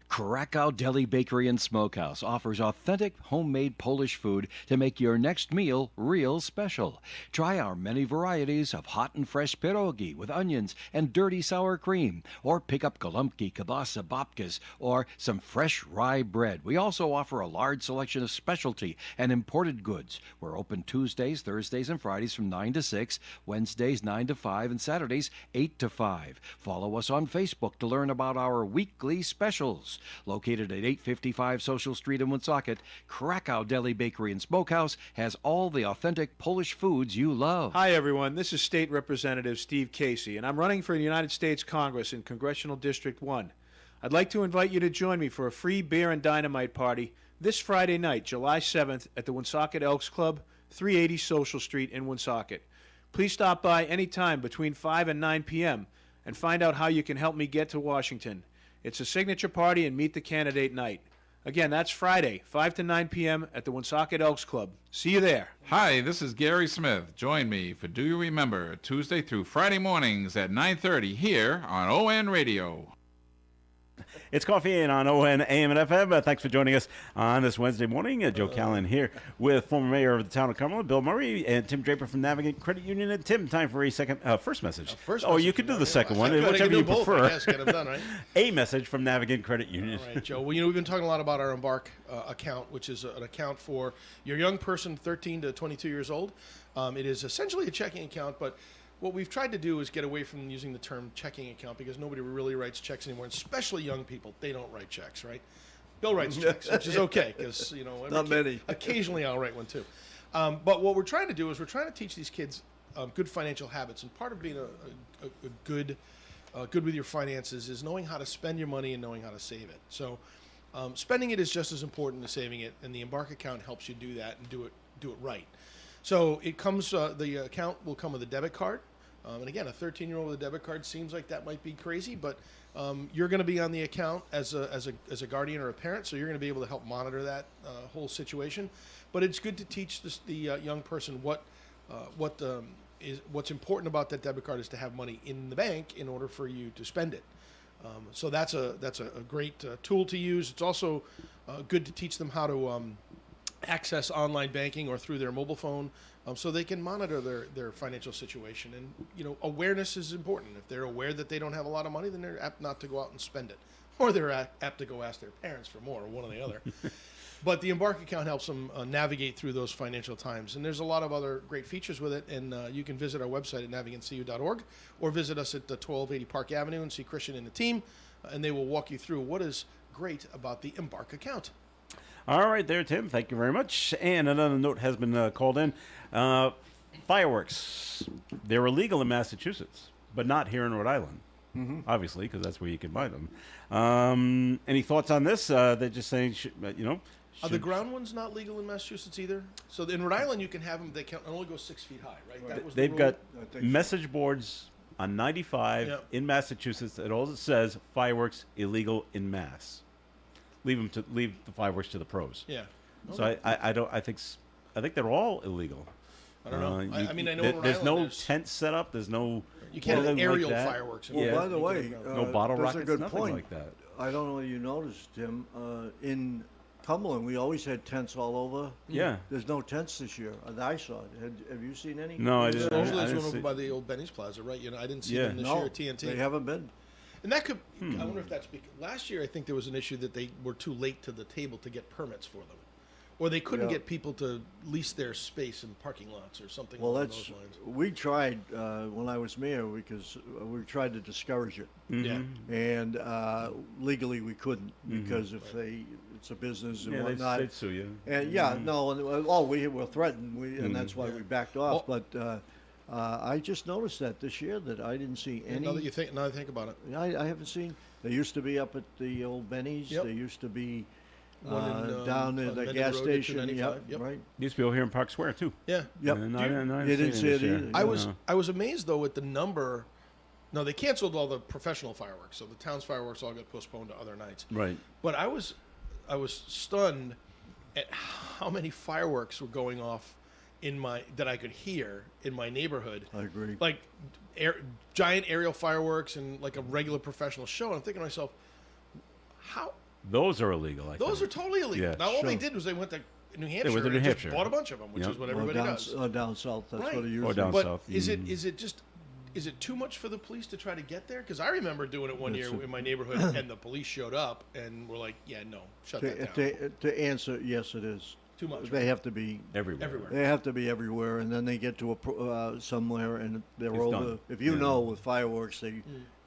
Krakow Deli Bakery and Smokehouse offers authentic homemade Polish food to make your next meal real special. Try our many varieties of hot and fresh pierogi with onions and dirty sour cream, or pick up golubki, kielbasa, babkas, or some fresh rye bread. We also offer a large selection of specialty and imported goods. We're open Tuesdays, Thursdays, and Fridays from 9 to 6, Wednesdays 9 to 5, and Saturdays 8 to 5. Follow us on Facebook to learn about our weekly specials. Located at 855 Social Street in Woonsocket, Krakow Deli Bakery and Smokehouse has all the authentic Polish foods you love. Hi, everyone. This is State Representative Steve Casey, and I'm running for the United States Congress in Congressional District 1. I'd like to invite you to join me for a free beer and dynamite party this Friday night, July 7th, at the Woonsocket Elks Club, 380 Social Street in Woonsocket. Please stop by anytime between 5 and 9 p.m. and find out how you can help me get to Washington. It's a signature party and meet the candidate night. Again, that's Friday, 5 to 9 p.m. at the Woonsocket Elks Club. See you there. Hi, this is Gary Smith. Join me for Do You Remember, Tuesday through Friday mornings at 9:30 here on ON Radio. It's Coffee In on ON, AM, and FM. Thanks for joining us on this Wednesday morning. Joe Callan here with former mayor of the town of Cumberland, Bill Murray, and Tim Draper from Navigant Credit Union. And Tim, time for a first message. First oh, message you could do from the second one, Navigant. whichever you both, prefer. I guess, get them done, right? A message from Navigant Credit Union. All right, Joe. Well, we've been talking a lot about our Embark account, which is an account for your young person, 13 to 22 years old. It is essentially a checking account, but what we've tried to do is get away from using the term checking account because nobody really writes checks anymore, and especially young people. They don't write checks, right? Bill writes checks, which is okay because, Not many. occasionally I'll write one too. But what we're trying to do is we're trying to teach these kids good financial habits, and part of being a good with your finances is knowing how to spend your money and knowing how to save it. So spending it is just as important as saving it, and the Embark account helps you do that and do it right. So it comes. The account will come with a debit card, and again, a 13-year-old with a debit card seems like that might be crazy, but you're going to be on the account as a guardian or a parent, so you're going to be able to help monitor that whole situation. But it's good to teach the young person what's important about that debit card is to have money in the bank in order for you to spend it. So that's a great tool to use. It's also good to teach them how to access online banking or through their mobile phone, so they can monitor their financial situation. And awareness is important. If they're aware that they don't have a lot of money, then they're apt not to go out and spend it, or they're apt to go ask their parents for more, or one or the other. But the Embark account helps them navigate through those financial times. And there's a lot of other great features with it. And you can visit our website at navigantcu.org or visit us at 1280 Park Avenue and see Christian and the team. And they will walk you through what is great about the Embark account. All right there, Tim. Thank you very much. And another note has been called in. Fireworks. They're illegal in Massachusetts, but not here in Rhode Island. Mm-hmm. Obviously, because that's where you can buy them. Any thoughts on this? They're just saying, Are the ground ones not legal in Massachusetts either? So in Rhode Island, you can have them. They can only go 6 feet high, right? That was the They've rule. got I think so. message boards on 95 Yep. in Massachusetts that all it says fireworks illegal in Mass. Leave the fireworks to the pros. Yeah. So I think they're all illegal. I don't know. I mean, I know in Rhode there's Island no there's- tent set up. There's no. You can't have anything like aerial that. fireworks. Well, Yeah. by the way, No bottle that's rockets, a good nothing point. like that. I don't know if you noticed, Tim. In Cumberland, we always had tents all over. Yeah. There's no tents this year. I saw it. Have you seen any? No, I didn't. Usually I there's didn't one over see- by the old Benny's Plaza, right? I didn't see Yeah. them this No, year at TNT. they haven't been. And that could, I wonder if that's because last year I think there was an issue that they were too late to the table to get permits for them. Or they couldn't Yeah. get people to lease their space in parking lots or something Well, along that's those lines. we tried when I was mayor because we tried to discourage it, Yeah. and legally we couldn't because if it's a business and Yeah, whatnot. they'd sue you. And no, and, we were threatened, and that's why we backed off. But I just noticed that this year that I didn't see any. Now that you think about it. I haven't seen. They used to be up at the old Benny's. Yep. They used to be One in, down on at the Mendon gas Road at station. 295. Yep. Right. Used to be over here in Park Square too. Yeah. Yep. And Do you- I You didn't seen see it this year. either. I was amazed though at the number No, they canceled all the professional fireworks, so the town's fireworks all got postponed to other nights. Right. But I was stunned at how many fireworks were going off that I could hear in my neighborhood. I agree. Like giant aerial fireworks and like a regular professional show. And I'm thinking to myself, how Those are illegal. I those are think. totally illegal. Yeah, now all they sure. did was they went to New Hampshire went to New and Hampshire. just bought a bunch of them, which Yep. is what Or everybody down, does. down south, that's Right. what it Or usually down But south. is it too much for the police to try to get there? Because I remember doing it one year in my neighborhood, and the police showed up and were like, "Yeah, no, shut that down." To answer, yes, it is. Too much. They have to be everywhere. Everywhere. They have to be everywhere, and then they get to somewhere, and they're It's over. done. If you Yeah. know with fireworks,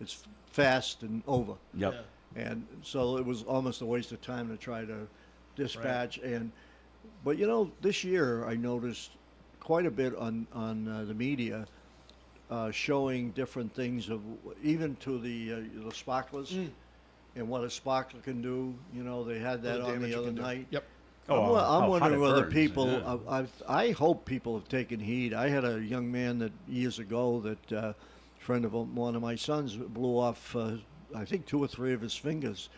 it's fast and over. Yep. Yeah. And so it was almost a waste of time to try to dispatch. But you know, this year I noticed quite a bit on the media showing different things of even to the sparklers and what a sparkler can do. You know, they had that The on damage the it other can do. night. Yep. Oh, I'm how hot wondering it whether burns, people. yeah. I hope people have taken heed. I had a young man that years ago that friend of one of my sons blew off. I think 2 or 3 of his fingers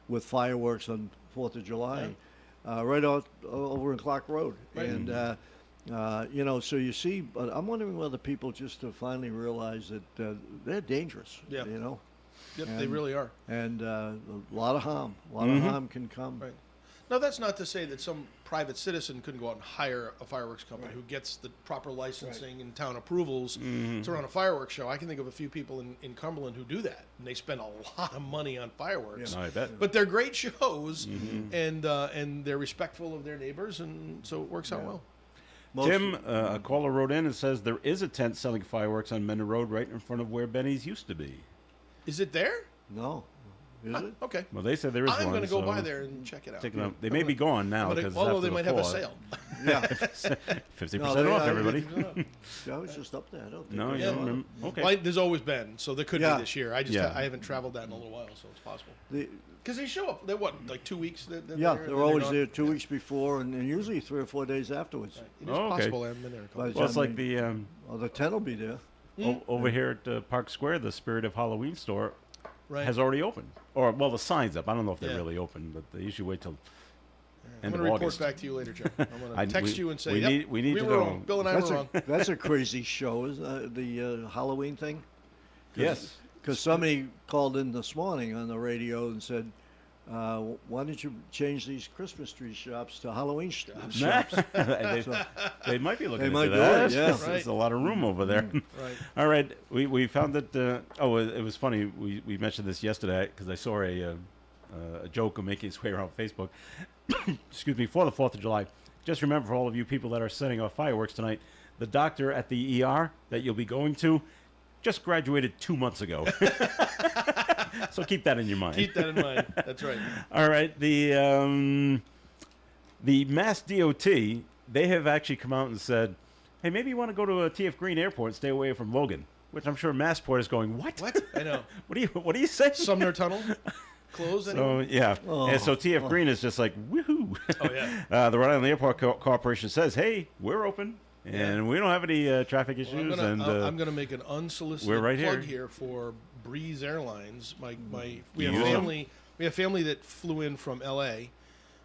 with fireworks on 4th of July, right out over in Clark Road. Right. And you know, so you see. But I'm wondering whether people just to finally realize that they're dangerous. Yeah. You know, Yep, they really are. and a lot of harm. A lot Mm-hmm. of harm can come. Right. Now, that's not to say that some private citizen couldn't go out and hire a fireworks company who gets the proper licensing and town approvals to run a fireworks show. I can think of a few people in Cumberland who do that, and they spend a lot of money on fireworks. No, I bet. But they're great shows, and they're respectful of their neighbors, and so it works out well. Most- Tim, a caller wrote in and says there is a tent selling fireworks on Mender Road right in front of where Benny's used to be. Is it there? No, is it? Okay. Well, they said there is one. I'm going to go so by there and check it out. take it out. They may be gone now But because although they might have a sale. Yeah. 50% No, they- off, I- everybody. I was just up there. I don't think No, they you Yeah. don't remember? Okay. Well, there's always been, so there could Yeah. be this year. I just Yeah. I haven't traveled that in a little while, so it's possible. The- Because they show up. They're what, like 2 weeks? They're yeah, there, and they're then always gone? there 2 weeks before, and usually 3 or 4 days afterwards. Right. It is Oh, okay. possible I haven't been there a couple But- of Well, it's I like the Well, the tent will be there. over here at Park Square, the Spirit of Halloween store Right. has already opened. Or, well, the sign's up. I don't know if they're Yeah. really open, but they usually wait till I'm end going of to report August. back to you later, Joe. I'm going I- to text we- you and say, we yep, need- we need we to were know. wrong. Bill and I That's were a wrong. that's a crazy show, is the Halloween thing? Yes. Because somebody called in this morning on the radio and said, "Why don't you change these Christmas tree shops to Halloween shops?" they might be looking They might into do that. it, yeah. There's Right. a lot of room over there. Right. All right, we found that. It was funny. We mentioned this yesterday because I saw a joke making its way around Facebook. Excuse me, for the 4th of July. Just remember, for all of you people that are setting off fireworks tonight, the doctor at the ER that you'll be going to just graduated 2 months ago. So keep that in your mind. Keep that in mind. That's right. All right, the Mass DOT, they have actually come out and said, hey, maybe you want to go to a TF Green Airport and stay away from Logan, which I'm sure Massport is going, what? What? I know. What are you saying? Sumner Tunnel closed. So Anyone? yeah, Oh, and so TF Green is just like woohoo. Oh yeah. The Rhode Island Airport Corporation says, "Hey, we're open, and we don't have any traffic Well, issues." I'm gonna make an unsolicited we're right plug here. here for Breeze Airlines. We You have use them? family. We have family that flew in from L.A.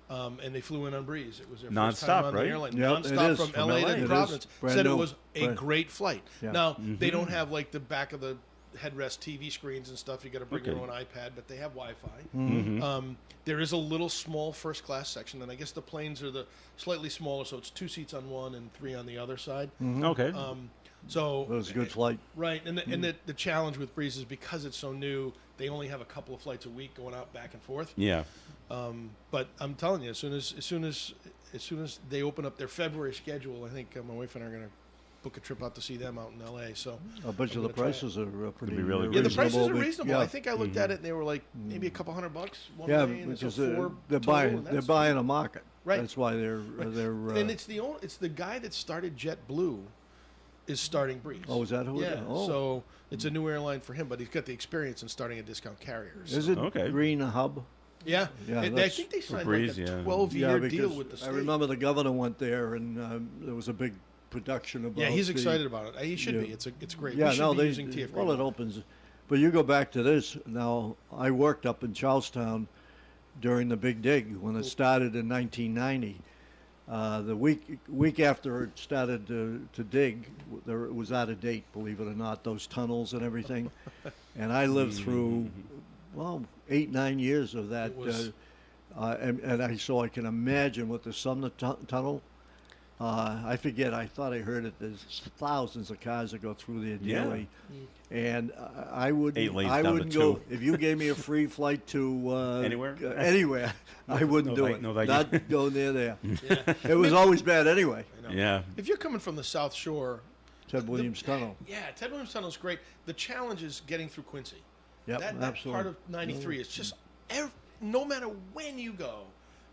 And they flew in on Breeze. It was their first Nonstop, time on right? the airline. Yep, it Nonstop is. from From L.A. LA. It to is. Providence. Brand Said it new. was a Right. great flight. Yeah. Now they don't have like the back of the headrest TV screens and stuff. You got to bring your Okay. own iPad, but they have Wi-Fi. Mm-hmm. There is a little small first class section, and I guess the planes are the slightly smaller, so it's 2 seats on one and 3 on the other side. Okay. So It was a good flight. right, and the challenge with Breeze is because it's so new, they only have a couple of flights a week going out back and forth. yeah. But I'm telling you, as soon as they open up their February schedule, I think my wife and I are going to book a trip out to see them out in L.A. So I bet you I'm the gonna try it. prices are pretty be really yeah, the prices are but- reasonable. yeah. I think I looked at it and they were like maybe a couple $100 one Yeah, way, and it's because a 4 they're total, buying and they're that's- buying a market. Right. That's why they're and it's the guy that started JetBlue is starting Breeze. Oh, is that who it Yeah. is? Oh. So it's a new airline for him, but he's got the experience in starting a discount carrier. So. Is it Okay. Green Hub? Yeah. Yeah, I that's- think they signed Breeze, like a yeah. 12-year deal because with the state. I remember the governor went there, and there was a big production about. Yeah, he's the- excited about it. He should yeah. be. It's great. Yeah, we should no, be they using TF well, Green. it opens. But you go back to this. Now, I worked up in Charlestown during the Big Dig when it started in 1990. The week after it started to dig, it was out of date, believe it or not, those tunnels and everything. And I lived through, well, 8-9 years of that. It was- So I can imagine with the Sumner Tunnel. I forget. I thought I heard it. There's thousands of cars that go through there Yeah. daily, and I wouldn't. 8 lanes I down to wouldn't go 2. if you gave me a free flight to Anywhere? Anywhere, I wouldn't No, do thank- it. no, thank you. Not go near there. Yeah. It was always bad anyway. Yeah. If you're coming from the South Shore, Ted Williams Tunnel. yeah, Ted Williams Tunnel is great. The challenge is getting through Quincy. Yep, that absolutely. part of 93 is just no matter when you go,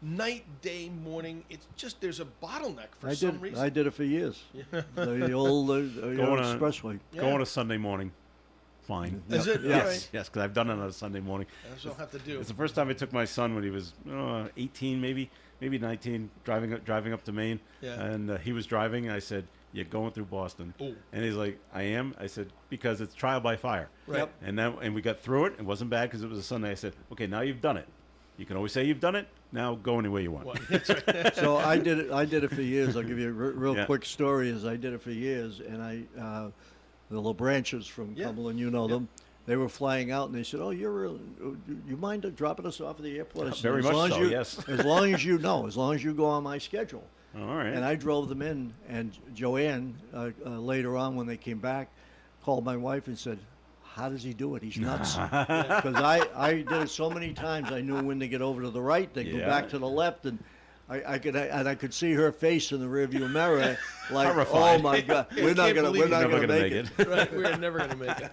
night, day, morning. It's just there's a bottleneck for some reason. I did it for years. The old Going on- expressway. Yeah. Go on a Sunday morning. Fine. Is it? Yes. All right. Yes, because I've done it on a Sunday morning. That's what I'll have to do. It's the first time I took my son when he was 18, maybe 19, driving up to Maine. Yeah. And he was driving, and I said, "You're going through Boston." Ooh. And he's like, "I am." I said, "Because it's trial by fire." Right. Yep. And we got through it. It wasn't bad because it was a Sunday. I said, "Okay, now you've done it. You can always say you've done it. Now go anywhere you want." What? That's right. So I did it for years. I'll give you a real Yeah. quick story. Is I did it for years, and the LaBranches from Yeah. Cumberland, you know them. They were flying out, and they said, "Oh, you mind dropping us off at the airport?" I said, Very "As much long as so, you- yes. As long as you know, as long as you go on my schedule." All right. And I drove them in, and Joanne later on when they came back, called my wife and said, "How does he do it? He's nuts." Because I did it so many times. I knew when to get over to the right, they go Yeah. back to the left, and I could see her face in the rearview mirror, like, Horrified. "Oh my God, we're not can't gonna believe You're we're not never gonna make it." Right. We're never going to make it.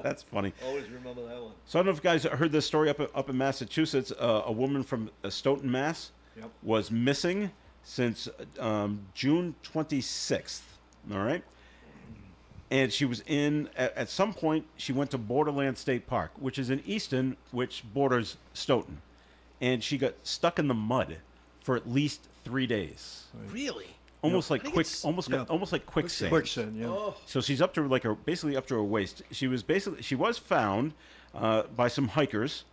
That's funny. Always remember that one. So I don't know if you guys heard this story up in Massachusetts. A woman from Stoughton, Mass, Yep. was missing since June 26th. All right, and she was at some point. She went to Borderland State Park, which is in Easton, which borders Stoughton, and she got stuck in the mud for at least 3 days, Really? almost I like think quick, it's- almost like quicksand. Quicksand, yeah. Oh, So she's up to basically up to her waist. She was found by some hikers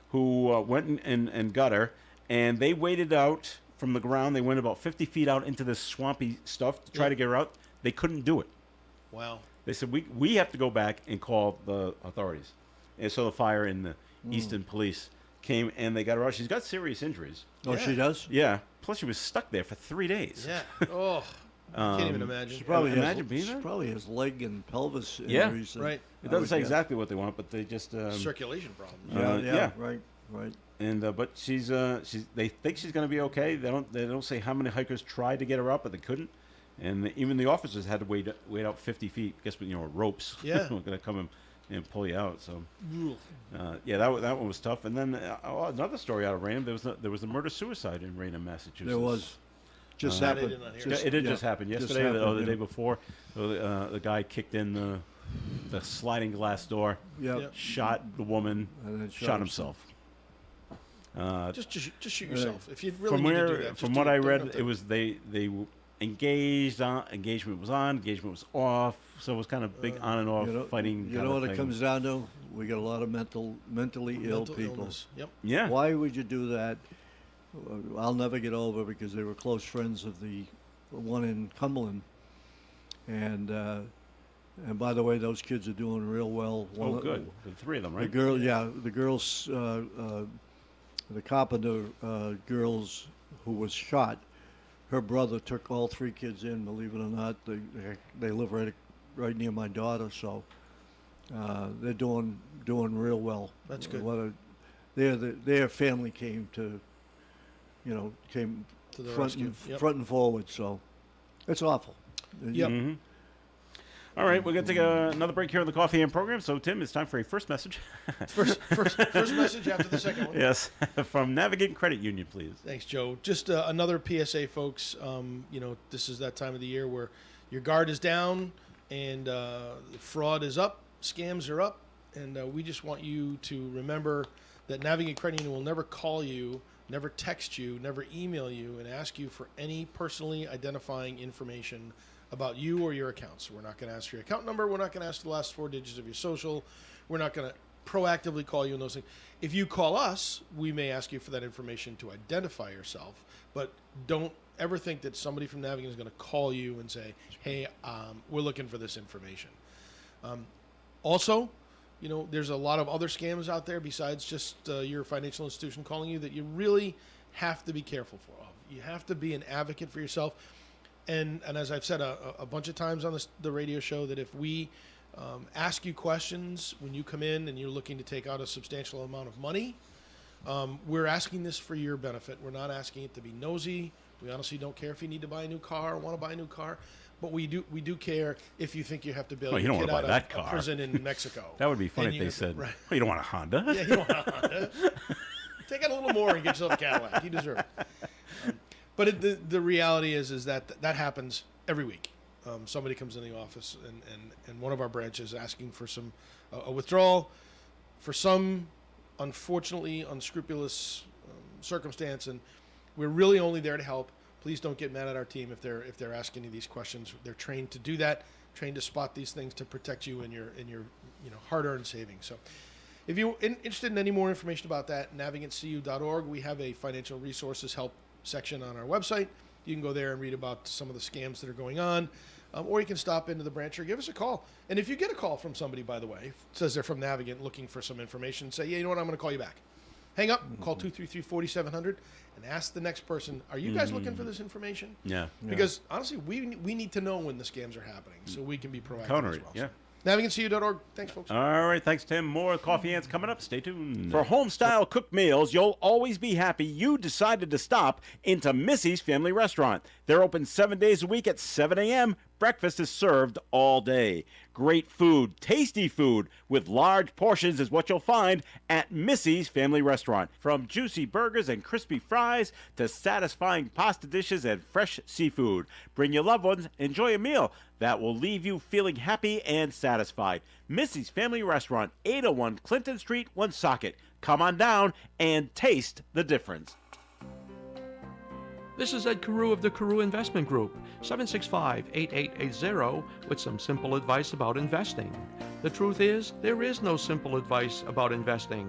who went and got her, and they waded out from the ground. They went about 50 feet out into this swampy stuff to try to get her out. They couldn't do it. wow. They said we have to go back and call the authorities, and so the fire and the Easton police came and they got her out. She's got serious injuries. Oh, she does. Yeah. Plus she was stuck there for 3 days. Yeah. Oh, I can't even imagine. She probably Imagine being she there. probably has leg and pelvis Yeah. injuries. Right. It I doesn't would say guess. exactly what they want, but they just Circulation problems. Yeah, yeah. right. And but she's they think she's going to be okay. They don't say how many hikers tried to get her up, but they couldn't. And even the officers had to wait out 50 feet. Guess what? Ropes. Yeah. Were going to come and pull you out. So yeah, that one was tough. And then another story out of Raynham. There was a murder suicide in Raynham, Massachusetts. There was. Just I happened. did not hear It did just happen yesterday happened, or the yeah. day before. The guy kicked in the sliding glass door, Yep. Yep. shot the woman, And then shot himself. Just shoot yourself. If you really From need to do where, that. just from do what it. I Don't read, have to- it was they engaged on. Engagement was on. Engagement was off. So it was kind of big on and off fighting. You kind know of what it thing. comes down to? We got a lot of mentally ill mental people. illness. Yep. Yeah. Why would you do that? I'll never get over because they were close friends of the one in Cumberland, and by the way, those kids are doing real well. Oh, good. The three of them, The right? girl, yeah, the girls, the Carpenter girls who was shot. Her brother took all 3 kids in. Believe it or not, they live right near my daughter, so they're doing real well. That's good. Their family came to, came To the front rescue. and, Yep. front and forward. So it's awful. Yep. Mhm. All right, we're going to take another break here on the Coffee and program. So, Tim, it's time for a first message. First message after the second one. Yes, from Navigate Credit Union, please. Thanks, Joe. Just another PSA, folks. This is that time of the year where your guard is down and fraud is up, scams are up, and we just want you to remember that Navigate Credit Union will never call you never text you, never email you, and ask you for any personally identifying information about you or your accounts. We're not going to ask for your account number. We're not going to ask the last 4 digits of your social. We're not going to proactively call you and those things. If you call us, we may ask you for that information to identify yourself, but don't ever think that somebody from Navigant is going to call you and say, hey, we're looking for this information. Also, you know, there's a lot of other scams out there besides just your financial institution calling you that you really have to be careful for. You have to be an advocate for yourself. And as I've said a bunch of times on the radio show, that if we ask you questions when you come in and you're looking to take out a substantial amount of money, we're asking this for your benefit. We're not asking it to be nosy. We honestly don't care if you need to buy a new car or want to buy a new car. But we do care if you think you have to bail you your don't kid wanna out buy of that car. a prison in Mexico. That would be funny And if they you- said, right. "Oh, you don't want a Honda." Yeah, you don't want a Honda. Take out a little more and get yourself a Cadillac. You deserve it. But the reality is that happens every week. Somebody comes in the office and one of our branches asking for some a withdrawal for some unfortunately unscrupulous circumstance, and we're really only there to help. Please don't get mad at our team if they're asking you these questions. They're trained to do that, trained to spot these things to protect you and your hard-earned savings. So, if you're interested in any more information about that, navigantcu.org. We have a financial resources help section on our website. You can go there and read about some of the scams that are going on, or you can stop into the branch or give us a call. And if you get a call from somebody, by the way, says they're from Navigant looking for some information, say, yeah, you know what, I'm going to call you back. Hang up, call 233-4700, and ask the next person, are you guys looking for this information? Yeah. Because honestly, we need to know when the scams are happening so we can be proactive Counter as it, well. yeah. NavigantCU.org. Thanks, folks. All right, thanks, Tim. More coffee ants coming up. Stay tuned. For home-style cooked meals, you'll always be happy you decided to stop into Missy's Family Restaurant. They're open 7 days a week at 7 a.m. Breakfast is served all day. Great food, tasty food, with large portions is what you'll find at Missy's Family Restaurant. From juicy burgers and crispy fries to satisfying pasta dishes and fresh seafood. Bring your loved ones, enjoy a meal that will leave you feeling happy and satisfied. Missy's Family Restaurant, 801 Clinton Street, Woonsocket. Come on down and taste the difference. This is Ed Carew of the Carew Investment Group, 765-8880, with some simple advice about investing. The truth is, there is no simple advice about investing.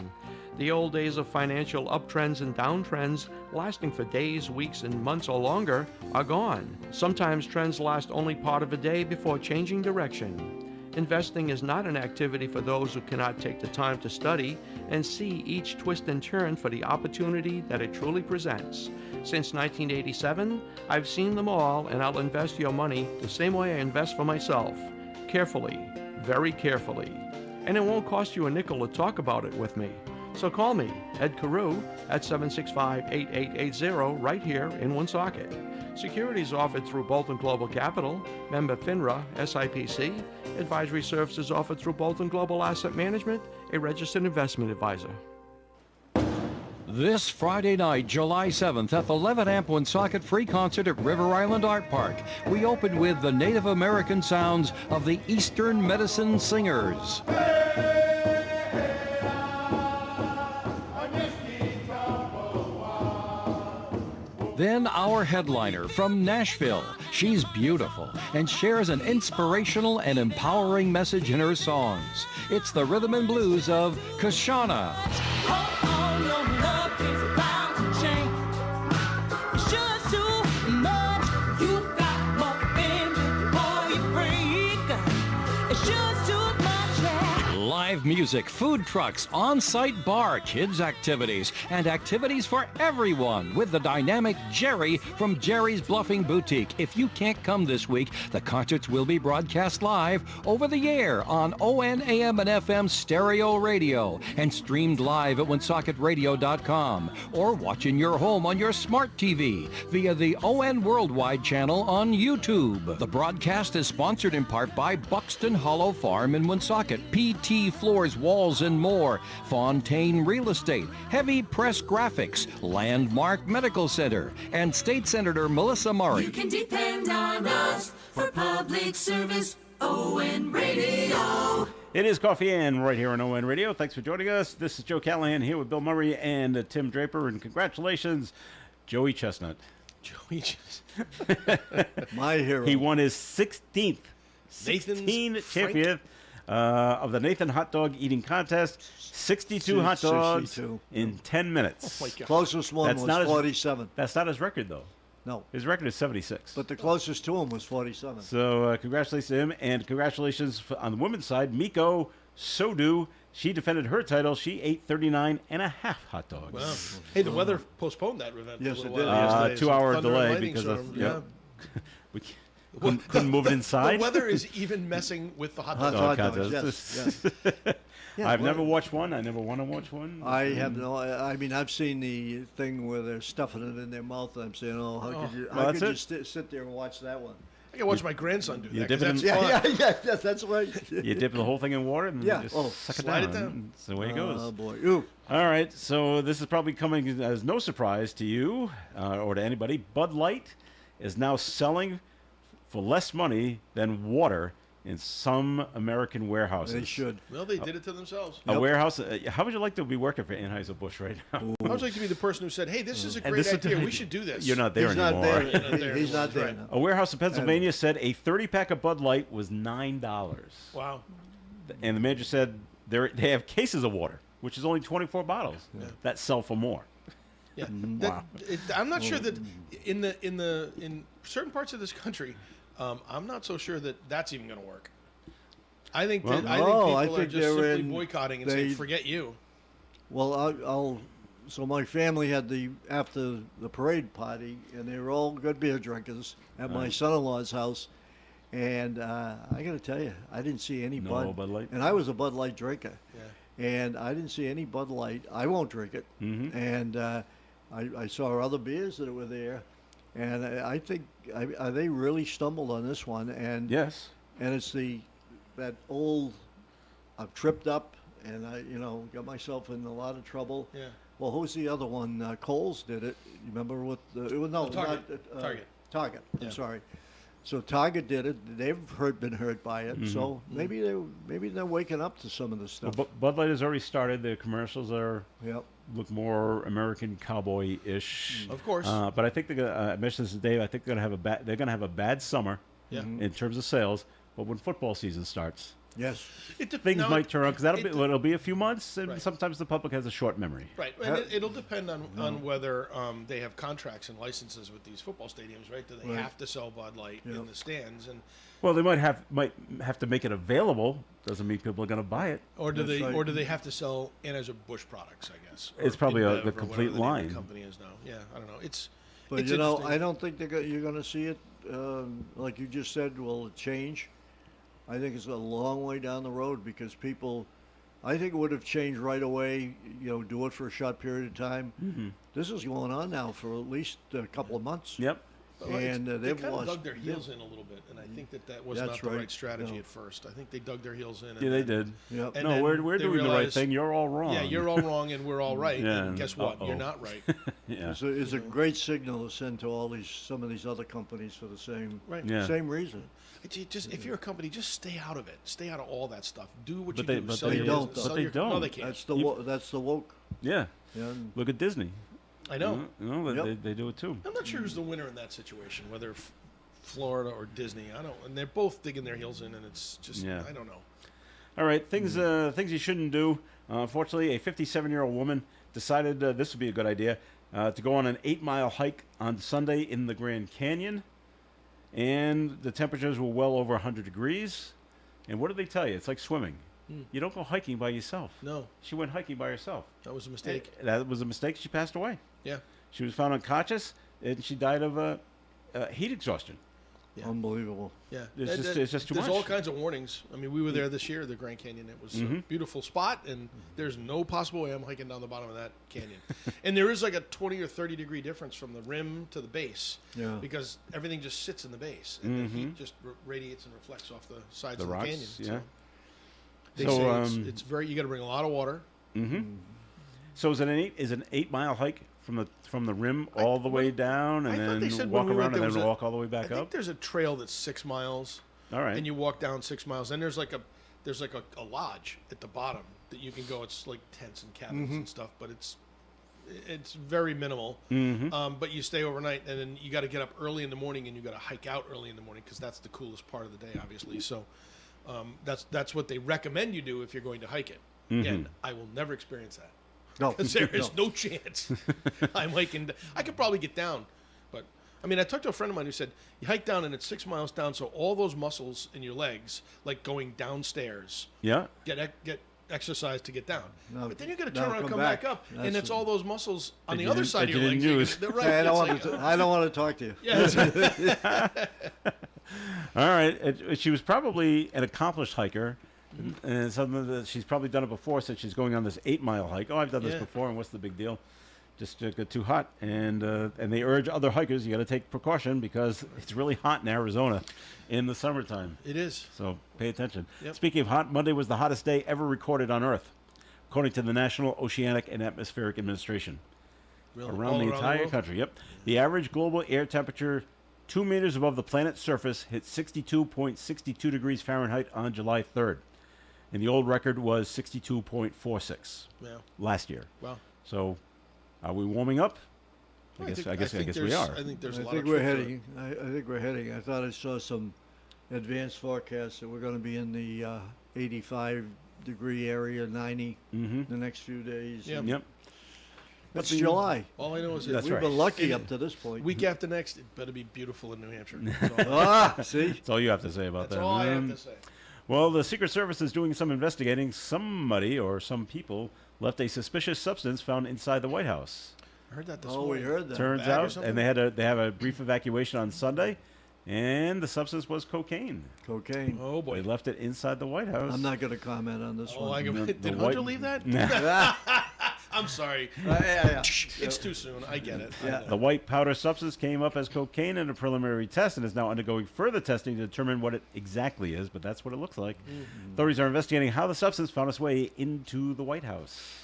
The old days of financial uptrends and downtrends, lasting for days, weeks, and months or longer, are gone. Sometimes trends last only part of a day before changing direction. Investing is not an activity for those who cannot take the time to study and see each twist and turn for the opportunity that it truly presents. Since 1987, I've seen them all, and I'll invest your money the same way I invest for myself. Carefully, very carefully. And it won't cost you a nickel to talk about it with me. So call me, Ed Carew, at 765-8880 right here in Woonsocket. Securities offered through Bolton Global Capital, member FINRA, SIPC. Advisory services offered through Bolton Global Asset Management, a registered investment advisor. This Friday night, July 7th, at the Levitt Amp Woonsocket Free Concert at River Island Art Park, we open with the Native American sounds of the Eastern Medicine Singers. Then our headliner from Nashville. She's beautiful and shares an inspirational and empowering message in her songs. It's the rhythm and blues of Kashana. Live music, food trucks, on-site bar, kids activities, and activities for everyone with the dynamic Jerry from Jerry's Bluffing Boutique. If you can't come this week, the concerts will be broadcast live over the air on ON AM and FM stereo radio and streamed live at WoonsocketRadio.com or watch in your home on your smart TV via the ON Worldwide channel on YouTube. The broadcast is sponsored in part by Buxton Hollow Farm in Woonsocket, PT Floors, Walls, and More, Fontaine Real Estate, Heavy Press Graphics, Landmark Medical Center, and State Senator Melissa Murray. You can depend on us for public service. ON Radio. It is Coffee and right here on ON Radio. Thanks for joining us. This is Joe Callahan here with Bill Murray and Tim Draper. And congratulations, Joey Chestnut. Joey just My hero. He won his 16th Nathan's champion of the Nathan Hot Dog Eating Contest. 62 hot dogs 62. in 10 minutes. Oh my God. Closest one That's was not as- 47. That's not his record, though. No, His record is 76. but the closest to him was 47. So congratulations to him, and congratulations on the women's side, Miko Sodu. She defended her title. She ate 39 and a half hot dogs. Wow. Hey, the weather postponed that event. Yes, a little it did. while yesterday. 2 hour Thunder and delay lightning because of storm. yep. Yeah. We couldn't move it inside. The weather is even messing with the hot Hot dog. dog. contest. yes, yes. Yeah, I've well, never watched one. I never want to watch one. I have no. I mean, I've seen the thing where they're stuffing it in their mouth. And I'm saying, oh, how could you? Well, How that's could it. you sit there and watch that one? I can watch my grandson do you that. dip 'cause it that's in- fun. Yes, that's right. You dip the whole thing in water and Yeah. just Oh, suck it slide down. it down. That's the way it goes. Oh boy. Ooh. All right, so this is probably coming as no surprise to you or to anybody. Bud Light is now selling for less money than water in some American warehouses. They should. Well, they did it to themselves. A warehouse. How would you like to be working for Anheuser-Busch right now? I would like to be the person who said, "Hey, this is a And great this is- idea. We should do this." You're not there He's anymore. not there. You're not there He's anymore. not there. Right. now. A warehouse in Pennsylvania said a 30-pack of Bud Light was $9, Wow. and the manager said they have cases of water, which is only 24 bottles that sell for more. Yeah. Wow. I'm not sure that in certain parts of this country, I'm not so sure that that's even going to work. I think Well, that I no, think people I are think just they're simply in- boycotting and they- saying, "Forget you." Well, I'll. So my family had after the parade party, and they were all good beer drinkers at my son-in-law's house. And I got to tell you, I didn't see any No Bud Light? and I was a Bud Light drinker. Yeah. And I didn't see any Bud Light. I won't drink it. Mhm. And I saw other beers that were there, and I think they really stumbled on this one. And Yes. and it's that old. I've tripped up, and I got myself in a lot of trouble. Yeah. Well, who's the other one? Coles did it. You remember what? No, Target. not Target. Target. Yeah. I'm sorry. So Target did it. They've been hurt by it. So maybe they're waking up to some of this Well, stuff. Bud Light has already started. The commercials Yep. look more American cowboy-ish. Of course. But I think they're gonna. I mentioned this to Dave. I think they're gonna have a bad summer Yeah. in terms of sales. But when football season starts, Yes. things might turn around because it'll be a few months, and Right. sometimes the public has a short memory. Right, and it'll depend on whether they have contracts and licenses with these football stadiums, right? Do they Right. have to sell Bud Light in Yep. the stands, and Well, they might have to make it available. Doesn't mean people are going to buy it. or do That's they right. or do they have to sell Anheuser-Busch products? I guess It's Or probably InBev the or complete whatever the name of line. the company is now. Yeah, I don't know. It's But it's I interesting. don't think you're going to see it like you just said. Will it change? I think it's a long way down the road because people. I think it would have changed right away. Do it for a short period of time. Mm-hmm. This is going on now for at least a couple of months. Yep. Well, and they they've kind of lost. dug their heels in a little bit, and I think that was That's not the right right. strategy No. at first. I think they dug their heels in. And Yeah, they then- did. Yep. And No, then we're they doing the right realized, thing. You're all wrong. Yeah, you're all wrong, and we're all right. Yeah, And guess what? You're uh-oh. not right. Yeah. It's a great signal to send to some of these other companies for the same Right. Yeah. same reason. If you're a company, just stay out of it. Stay out of all that stuff. Do what But you they- do. but Sell they your don't, business. though. Sell But they your- No, don't. they can't. That's the woke. Yeah. Yeah. and- Look at Disney. I know. Yep. They do it too. I'm not sure who's the winner in that situation, whether Florida or Disney. I don't. And they're both digging their heels in, and it's just Yeah. I don't know. All right, things you shouldn't do. Unfortunately, a 57-year-old woman decided this would be a good idea to go on an 8-mile hike on Sunday in the Grand Canyon, and the temperatures were well over 100 degrees. And what did they tell you? It's like swimming. You don't go hiking by yourself. No, She went hiking by herself. that was a mistake. That was a mistake. She passed away. Yeah. She was found unconscious, and she died of heat exhaustion. Yeah. Unbelievable. Yeah, It's just too there's much. all kinds of warnings. I mean, we were there this year, the Grand Canyon. It was a beautiful spot, and there's no possible way I'm hiking down the bottom of that canyon. And there is like a 20 or 30 degree difference from the rim to the base, Yeah. because everything just sits in the base, and the heat just radiates and reflects off the sides The of the rocks, canyon. yeah. They So, say it's very. You got to bring a lot of water. So is it an 8-mile hike from the rim all the way down, I and thought they then said walk when we around, went, and there then was walk all the way I back think up? there's a trail that's 6 miles. All right. And you walk down 6 miles. Then there's like there's like a lodge at the bottom that you can go. It's like tents and cabins and stuff, but it's very minimal. But you stay overnight, and then you got to get up early in the morning, and you got to hike out early in the morning because that's the coolest part of the day, obviously. So that's what they recommend you do if you're going to hike it. Again, I will never experience that. No, Because there is no chance I'm hiking. I could probably get down, but I mean, I talked to a friend of mine who said you hike down and it's 6 miles down, so all those muscles in your legs, like going downstairs, Yeah. get exercise to get down. No, But then you got to now turn around and come back up, and That's it's all those muscles on That the you other didn't- side that of your you legs. didn't use. Right, I it's don't like, want to. I don't want to talk to you. yeah, it's- All right. She was probably an accomplished hiker, and something that she's probably done it before since she's going on this 8-mile hike. Oh, I've done this Yeah. before, and what's the big deal? Just got too hot, and they urge other hikers, you got to take precaution because it's really hot in Arizona in the summertime. it is. So pay attention. Yep. Speaking of hot, Monday was the hottest day ever recorded on Earth, according to the National Oceanic and Atmospheric Administration. Really, Around all the entire world? country. Yep. The average global air temperature 2 meters above the planet's surface hit 62.62 degrees Fahrenheit on July 3rd. And the old record was 62.46 Yeah. last year. Wow. So are we warming up? I guess we there's- are. I think there's a I lot think of we're truth to it. heading. I think we're heading. I thought I saw some advanced forecasts that we're going to be in the 85-degree area, 90 Mm-hmm. the next few days. Yeah. and Yep. It's the- July. All I know is That's that We've right. been lucky up to this point. week after next, it better be beautiful in New Hampshire. That's all, Ah, see. That's all you have to say about that's that. all I have to say. Well, the Secret Service is doing some investigating. Somebody or some people left a suspicious substance found inside the White House. I heard that this Oh, we morning. heard that. Turns bag or out, something? and they have a brief evacuation on Sunday, and the substance was cocaine. Cocaine. Oh They boy. left it inside the White House. I'm not going to comment on this Oh, one. did white- Hunter leave that? I'm sorry. Yeah. It's too soon. I get it. I Yeah. know. The white powder substance came up as cocaine in a preliminary test and is now undergoing further testing to determine what it exactly is, but that's what it looks like. Authorities are investigating how the substance found its way into the White House.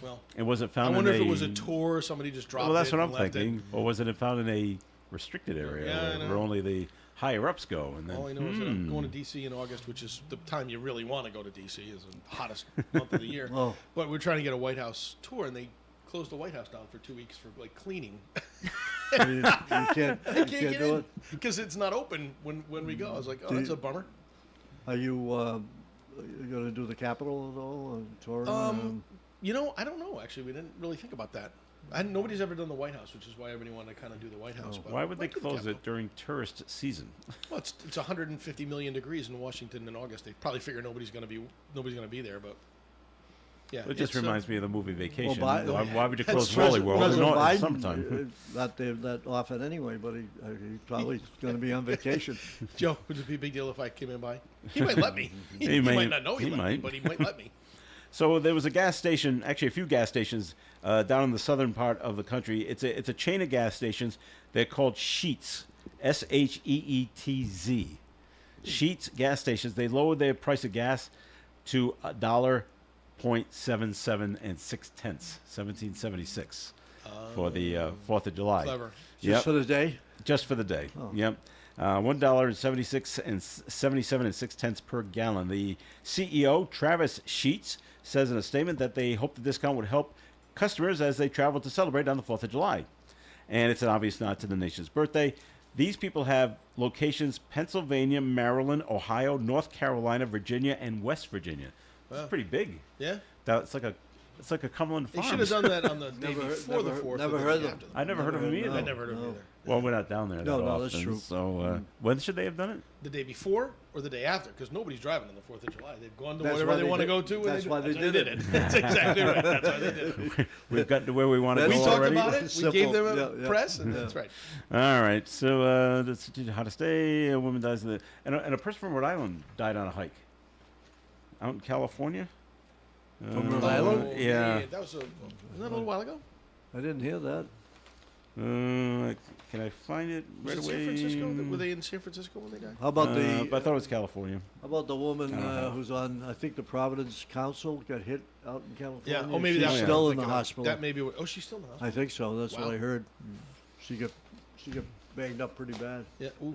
Well, And was it I found wonder in if it was a tour or somebody just dropped Well, that's it what and I'm left thinking. Or was it found in a restricted area Yeah, I where know. only the higher ups go? And it. then, All I know is that I'm going to D.C. in August, which is the time you really want to go to D.C. is the hottest month of the year. Oh. But we're trying to get a White House tour, and they closed the White House down for 2 weeks for like cleaning. You can't Can't do get in it. because it's not open when we go. I was like, oh, that's a bummer. Are you going to do the Capitol at all? Touring? You know, I don't know. Actually, we didn't really think about that. Nobody's ever done the White House, which is why everybody wanted to kind of do the White House. But why would they might do the close Capitol. it during tourist season? Well, it's 150 million degrees in Washington in August. They probably figure nobody's going to be there. But yeah, It just reminds me of the movie Vacation. Bi- why would you That's close President- Wally World in President Biden, summertime? not there that often anyway, but he's probably going to be on vacation. Joe, would it be a big deal if I came in by? He might let me. He might- might not know he he let me, might. but he might let me. So there was a gas station, actually a few gas stations down in the southern part of the country. It's a chain of gas stations. They're called Sheets, Sheetz. Sheets gas stations. They lowered their price of gas to $1.77 and 6 tenths, 1776, for the 4th of July. Clever. Just Yep. for the day? Just for the day. Yep. $1.76 and 77 and 6 tenths per gallon. The CEO, Travis Sheets, says in a statement that they hope the discount would help customers as they travel to celebrate on the 4th of July. And it's an obvious nod to the nation's birthday. These people have locations Pennsylvania, Maryland, Ohio, North Carolina, Virginia, and West Virginia. It's pretty big. Yeah. It's like a Cumberland They Farms. should have done that on the day before the 4th. never or the heard day of after. I never heard of them either. I never heard of it either. Well, we're not down there No, that no, often. that's true. So when should they have done it? The day before or the day after? Because nobody's driving on the 4th of July. They've gone to That's whatever why they they want to did- go to. And that's why they why did it. That's exactly right. That's why they did it. We've gotten to where we want to That's go We talked already. about it. We Simple. gave them a Yeah. press, and that's right. All right. So that's how to stay. A woman dies in the and a person from Rhode Island died on a hike out in California. From Rhode Island? Yeah. That was wasn't that a little while ago? I didn't hear that. Can I find it Was right it away? San Francisco? Were they in San Francisco when they died? How about But I thought it was California. how about the woman I don't know. who's on? I think the Providence Council got hit out in California. Yeah. Oh, maybe she's that's what I'm still in the thinking of. hospital. That may be. Oh, she's still in the hospital. I think so. That's Wow. what I heard. She got banged up pretty bad. Yeah. Ooh.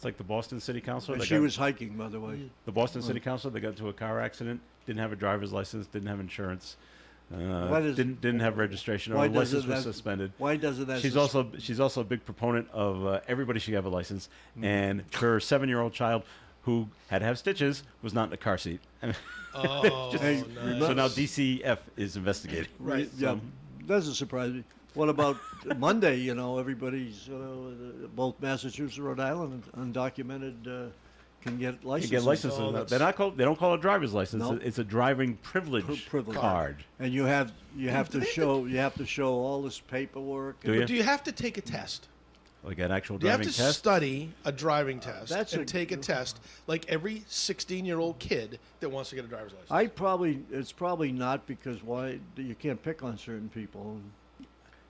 It's like the Boston City Council. And They she got- was hiking, by the way. the Boston City Council. They got into a car accident. Didn't have a driver's license. Didn't have insurance. Why does- Didn't have registration. Or why the doesn't license was that- suspended. Why doesn't that? She's also a big proponent of everybody should have a license, and her 7-year-old child, who had to have stitches, was not in a car seat. Oh, Hey, nice. So now DCF is investigating. Right. Yeah, doesn't surprise me. What about Monday? You know, everybody's both Massachusetts and Rhode Island undocumented can get You licenses. get licenses. Oh, that's- They're not called. They don't call it a driver's license. No. It's a driving privilege, Privilege card. and you have to show all this paperwork. Do you? Do you have to take a test? Like an actual Do you have driving to test. study a driving test that's and a- take a test like every 16-year-old kid that wants to get a driver's license? It's probably not, because why you can't pick on certain people.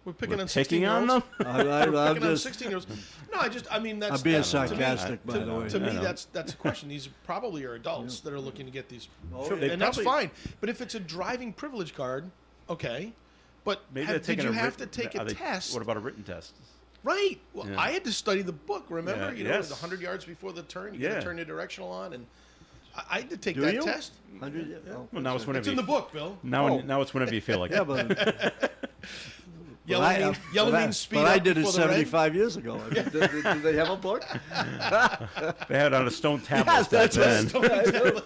We're picking We're on picking on 16-year-olds. them. I'm Picking on just 16-year-olds. No, I mean that's I'm being that's- to me- sarcastic, by the way. To me, I know. that's a question. These probably are adults that are looking to get these, Sure, they and that's probably- fine. But if it's a driving privilege card, okay. But Maybe they're did taking you a have to written- take are a they- test? What about a written test? Right. Well, Yeah. I had to study the book. Remember, Yeah, you know, yes. the 100 yards before the turn, you Yeah. got to turn your directional on, and I had to take Do that you? test. 100, oh, Well, now it's whenever It's in the you- book, Bill. Now it's whenever you feel like yeah, it. but Yellow but I- means, yellow but I- means speed But up I did it before the red. 75 years ago. Do they have a book? They had it on a stone tablet Yes, back that's then.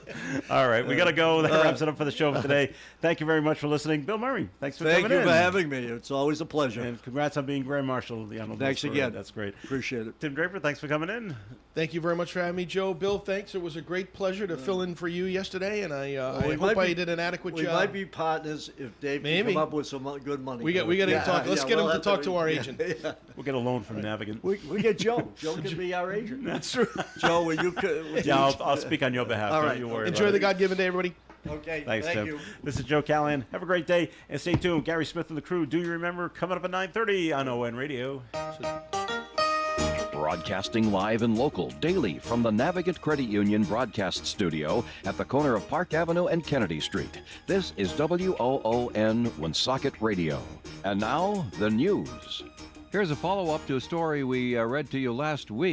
All right, we got to go. That wraps it up for the show for today. Thank you very much for listening. Bill Murray, thanks for Thank coming you in. for having me. It's always a pleasure. And congrats on being Grand Marshal of the Honorable Thanks Parade. again. That's great. Appreciate it. Tim Draper, thanks for coming in. Thank you very much for having me, Joe. Bill, thanks. It was a great pleasure to fill in for you yesterday, and I we hope might I be- did an adequate We job. might be partners if Dave Maybe. can come up with some good money. We got to talk. Let's get him we'll to have talk to our yeah, agent. yeah. We'll get a loan from Navigant. We get Joe. Joe can be our agent. That's true. Joe, will you? Yeah, I'll speak on your behalf. All Don't right. you worry Enjoy about the it. God-given day, everybody. Okay. Thanks, thank Tim. you. This is Joe Callahan. Have a great day, and stay tuned. Gary Smith and the crew. Do you remember coming up at 9:30 on ON Radio? Broadcasting live and local daily from the Navigant Credit Union broadcast studio at the corner of Park Avenue and Kennedy Street. This is WOON Woonsocket Radio. And now, the news. Here's a follow-up to a story we read to you last week.